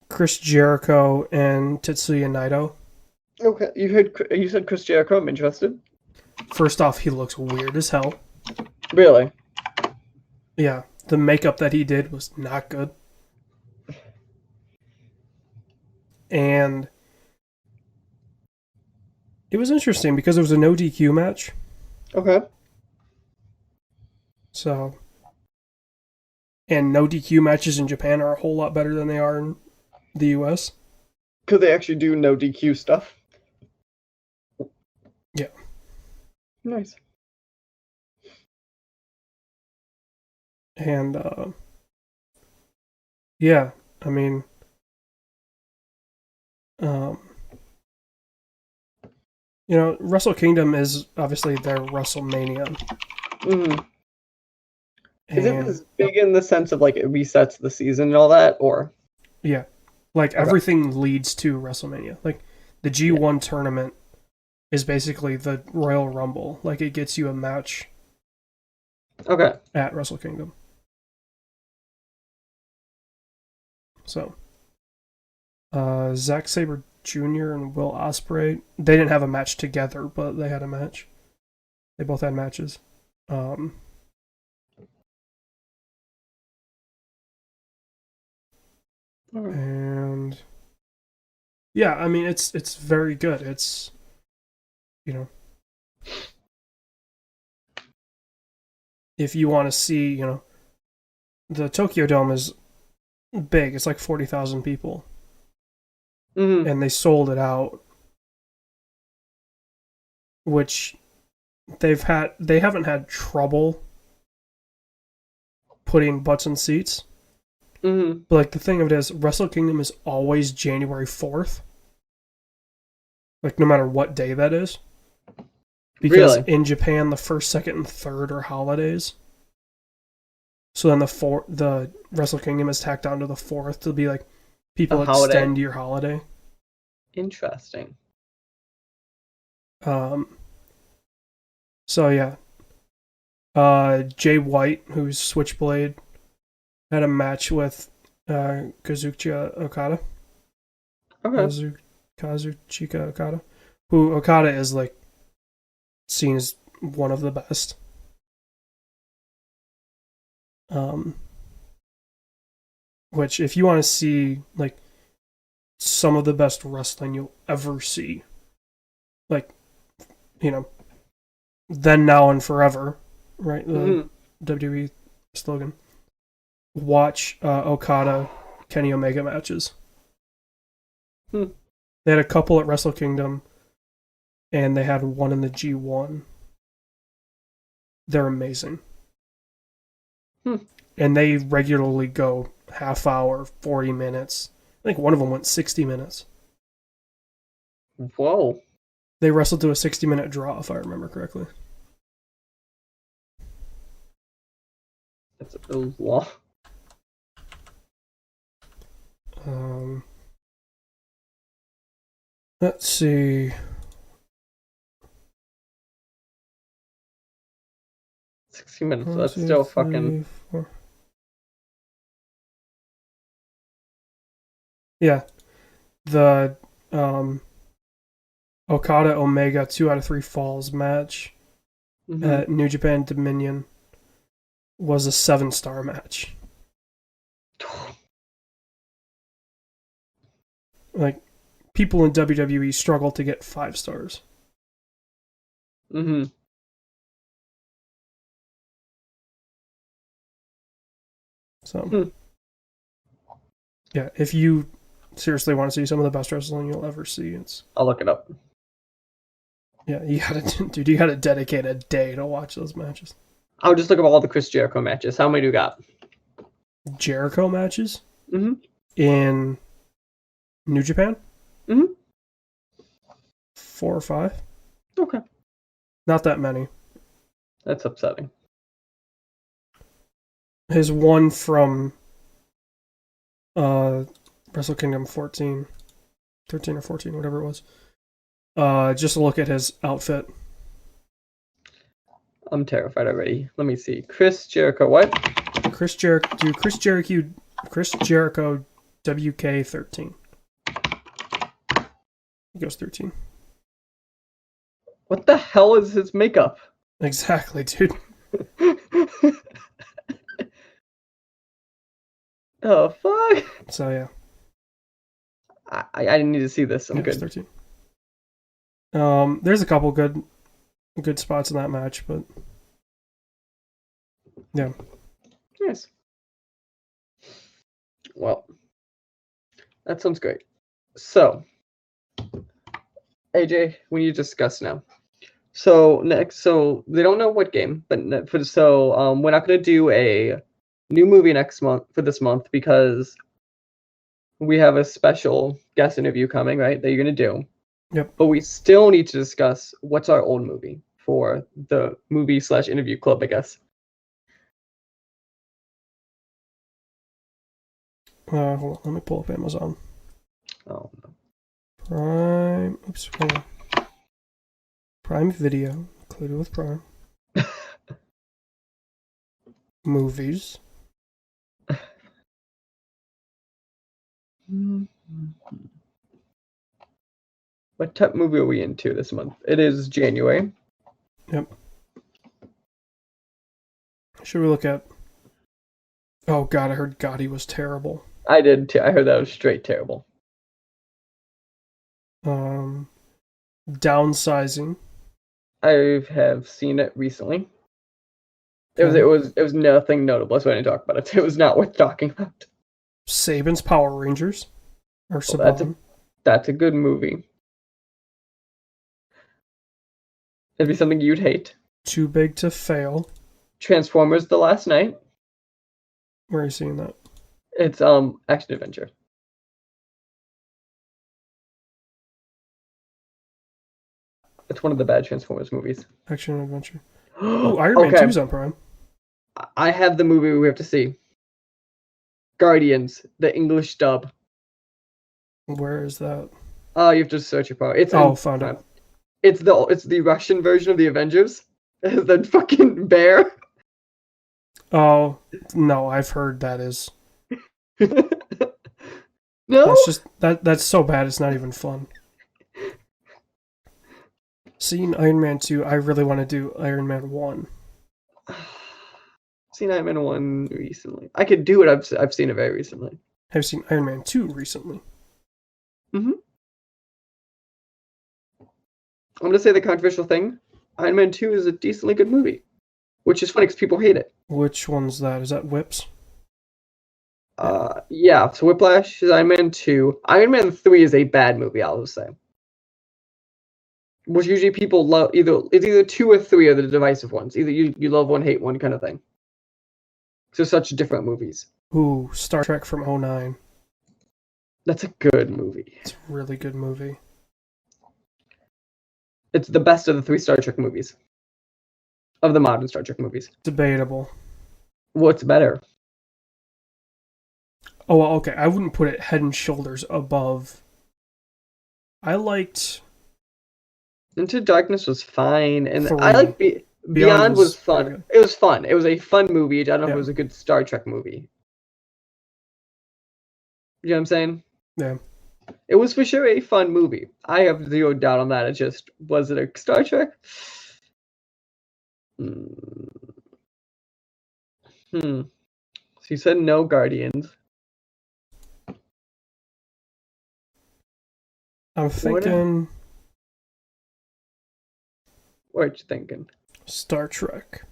Chris Jericho and Tetsuya Naito. Okay, you said Chris Jericho. I'm interested. First off, he looks weird as hell. Really? Yeah, the makeup that he did was not good. And it was interesting because it was a no DQ match. Okay. So, and no DQ matches in Japan are a whole lot better than they are in the US. Because they actually do no DQ stuff. Yeah. Nice. And, yeah, I mean, you know, Wrestle Kingdom is obviously their WrestleMania. Mm-hmm. Is it as big in the sense of, like, it resets the season and all that, or? Yeah. Like, everything leads to WrestleMania. Like, the G1 tournament is basically the Royal Rumble. Like, it gets you a match at Wrestle Kingdom. So, Zack Sabre Jr. and Will Ospreay, they didn't have a match together, but they had a match. They both had matches. And yeah, I mean it's very good. It's, you know, if you want to see, you know, the Tokyo Dome is big. It's like 40,000 people. Mm-hmm. And they sold it out, which they haven't had trouble putting butts in seats. Mm-hmm. But like the thing of it is, Wrestle Kingdom is always January 4th. Like no matter what day that is. Because in Japan the 1st, 2nd, and 3rd are holidays. So then the Wrestle Kingdom is tacked on to the 4th to be like people extend your holiday. Interesting. So yeah. Jay White, who's Switchblade, had a match with Kazuchika Okada. Okay. Kazuchika Okada. Who Okada is like seen as one of the best. Which if you want to see like some of the best wrestling you'll ever see, like, you know, then, now, and forever, right? The WWE slogan. Watch Okada Kenny Omega matches. They had a couple at Wrestle Kingdom, and they had one in the G1. They're amazing. And they regularly go half hour, 40 minutes. I think one of them went 60 minutes. Whoa. They wrestled to a 60-minute draw, if I remember correctly. That's a lot. Let's see. 60 minutes. That's still fucking. 4. Yeah. The Okada Omega 2 out of 3 falls match at New Japan Dominion was a 7-star match. Like, people in WWE struggle to get 5 stars. So, yeah, if you seriously want to see some of the best wrestling you'll ever see. I'll look it up. Yeah, you gotta dedicate a day to watch those matches. I'll just look up all the Chris Jericho matches. How many do you got? Jericho matches? Mm-hmm. In New Japan? Mm-hmm. 4 or 5. Okay. Not that many. That's upsetting. His one from Wrestle Kingdom 13 or 14, whatever it was. Just look at his outfit. I'm terrified already. Let me see. Chris Jericho, what? Chris Jericho WK13. He goes 13. What the hell is his makeup? Exactly, dude. Oh, fuck. So, yeah. I didn't need to see this. I'm good. 13. There's a couple good spots in that match, but yeah. Nice. Well, that sounds great. So, AJ, we need to discuss now. So they don't know what game, but we're not going to do a new movie for this month because we have a special guest interview coming, right? That you're going to do. Yep. But we still need to discuss what's our old movie for the movie/interview club, I guess. Hold on, let me pull up Amazon. Oh no. Prime. Oops. Hold on. Prime Video, included with Prime. Movies. What type of movie are we into this month? It is January. Yep. Should we look at... Oh god, I heard Gotti was terrible. I did too. I heard that was straight terrible. Downsizing. I have seen it recently. It was nothing notable. That's why I didn't talk about it. It was not worth talking about. Saban's Power Rangers. Or Saban. That's a good movie. It'd be something you'd hate. Too Big to Fail. Transformers: The Last Night. Where are you seeing that? It's action adventure. It's one of the bad Transformers movies. Action adventure. Oh, Iron Man 2's on Prime. I have the movie we have to see. Guardians, the English dub. Where is that? You have to search it for it. Found it. It's the Russian version of the Avengers. The fucking bear. Oh no, I've heard that is. No. That's so bad. It's not even fun. Seeing Iron Man 2, I really want to do Iron Man 1. Seen Iron Man 1 recently. I could do it. I've seen it very recently. I've seen Iron Man 2 recently. Mm-hmm. I'm going to say the controversial thing. Iron Man 2 is a decently good movie. Which is funny because people hate it. Which one's that? Is that Whips? Yeah. So Whiplash is Iron Man 2. Iron Man 3 is a bad movie, I'll just say. Which usually people love it's either 2 or 3 are the divisive ones. Either you love one, hate one kind of thing. So such different movies. Ooh, Star Trek from 2009. That's a good movie. It's a really good movie. It's the best of the 3 Star Trek movies. Of the modern Star Trek movies. Debatable. What's better? Oh, well, okay. I wouldn't put it head and shoulders above. I liked... Into Darkness was fine, and 3. I like Beyond was fun. Good. It was fun. It was a fun movie. I don't know if it was a good Star Trek movie. You know what I'm saying? Yeah. It was for sure a fun movie. I have zero doubt on that. It just, was it a Star Trek? So you said no Guardians. I'm thinking... What you thinking? Star Trek.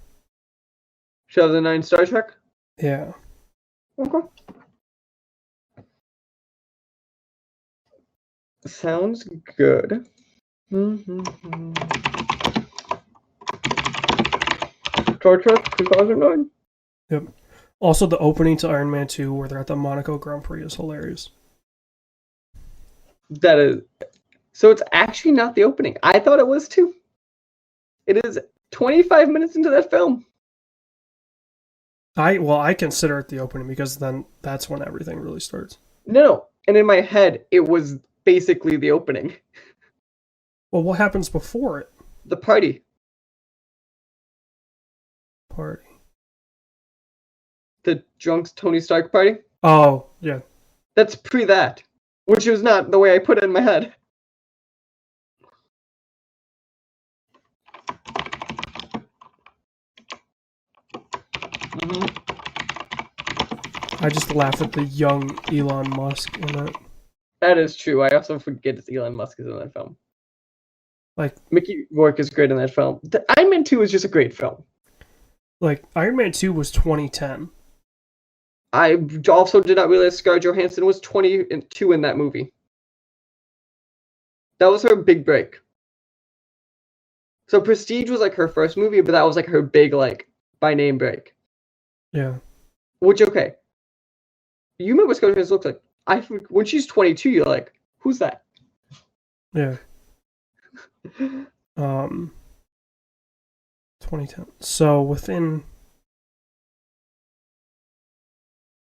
Show of the 9 Star Trek? Yeah. Okay. Sounds good. Star Trek 2009. Yep. Also, the opening to Iron Man 2, where they're at the Monaco Grand Prix, is hilarious. That is. So it's actually not the opening. I thought it was too. It is 25 minutes into that film. I consider it the opening because then that's when everything really starts. No. And in my head, it was basically the opening. Well, what happens before it? The party. Party. The drunk Tony Stark party. Oh, yeah. That's pre that. Which was not the way I put it in my head. I just laugh at the young Elon Musk in it. That is true. I also forget that Elon Musk is in that film. Like, Mickey Rourke is great in that film. The Iron Man 2 is just a great film. Like, Iron Man 2 was 2010. I also did not realize Scarlett Johansson was 22 in that movie. That was her big break. So Prestige was like her first movie, but that was like her big, like, by name break. Yeah. Which, okay. You remember what Scarlett Johansson looks like. When she's 22, you're like, who's that? Yeah. 2010. So within,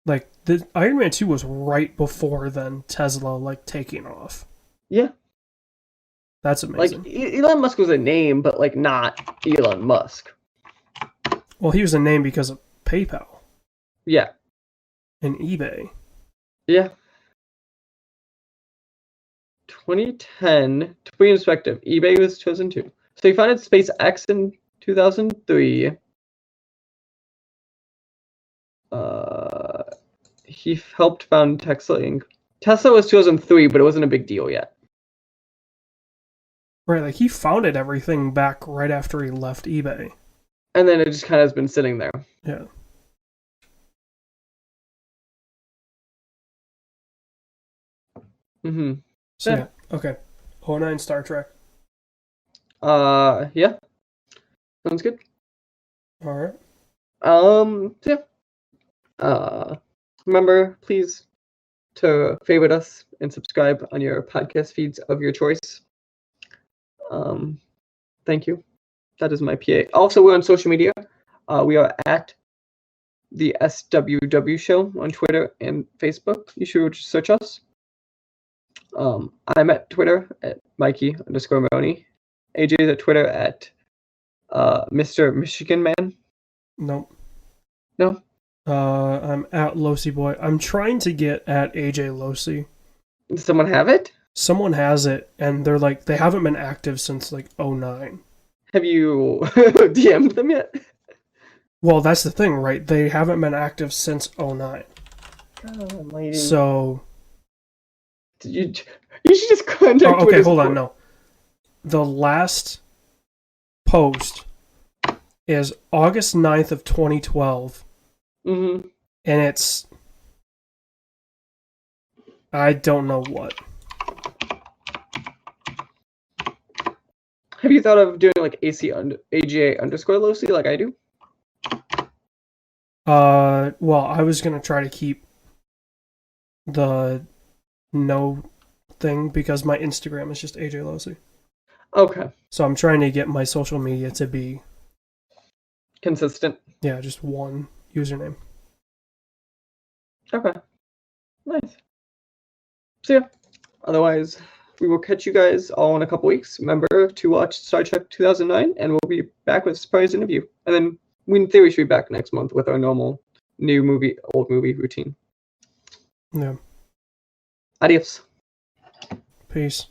like, the Iron Man 2 was right before then Tesla, like, taking off. Yeah. That's amazing. Like, Elon Musk was a name, but, like, not Elon Musk. Well, he was a name because of PayPal. Yeah. And eBay. Yeah. 2010, to be perspective, eBay was 2002. So he founded SpaceX in 2003. He helped found Tesla Inc. Tesla was 2003, but it wasn't a big deal yet. Right, like, he founded everything back right after he left eBay. And then it just kind of has been sitting there. Yeah. Mm-hmm. So, yeah. Okay. 09 Star Trek. Yeah. Sounds good. Alright. Yeah. Remember, please, to favorite us and subscribe on your podcast feeds of your choice. Thank you. That is my PA. Also, we're on social media. We are at the SWW Show on Twitter and Facebook. You should search us. I'm at Twitter at Mikey_Maroney. AJ is at Twitter at Mr. Michigan Man. Nope. No? I'm at Losi Boy. I'm trying to get at AJ Losi. Does someone have it? Someone has it, and they're like, they haven't been active since like 09. Have you DM'd them yet? Well, that's the thing, right? They haven't been active since 09. Oh, so... You should just contact okay, Twitter's hold on, no. The last post is August 9th of 2012. Mm-hmm. And it's... I don't know what. Have you thought of doing like AJ_Losi like I do? Well, I was gonna try to keep the no thing because my Instagram is just AJ Losi. Okay. So I'm trying to get my social media to be consistent. Yeah, just one username. Okay. Nice. So yeah. Otherwise, we will catch you guys all in a couple weeks. Remember to watch Star Trek 2009, and we'll be back with a surprise interview. And then we, in theory, should be back next month with our normal new movie, old movie routine. Yeah. Adios. Peace.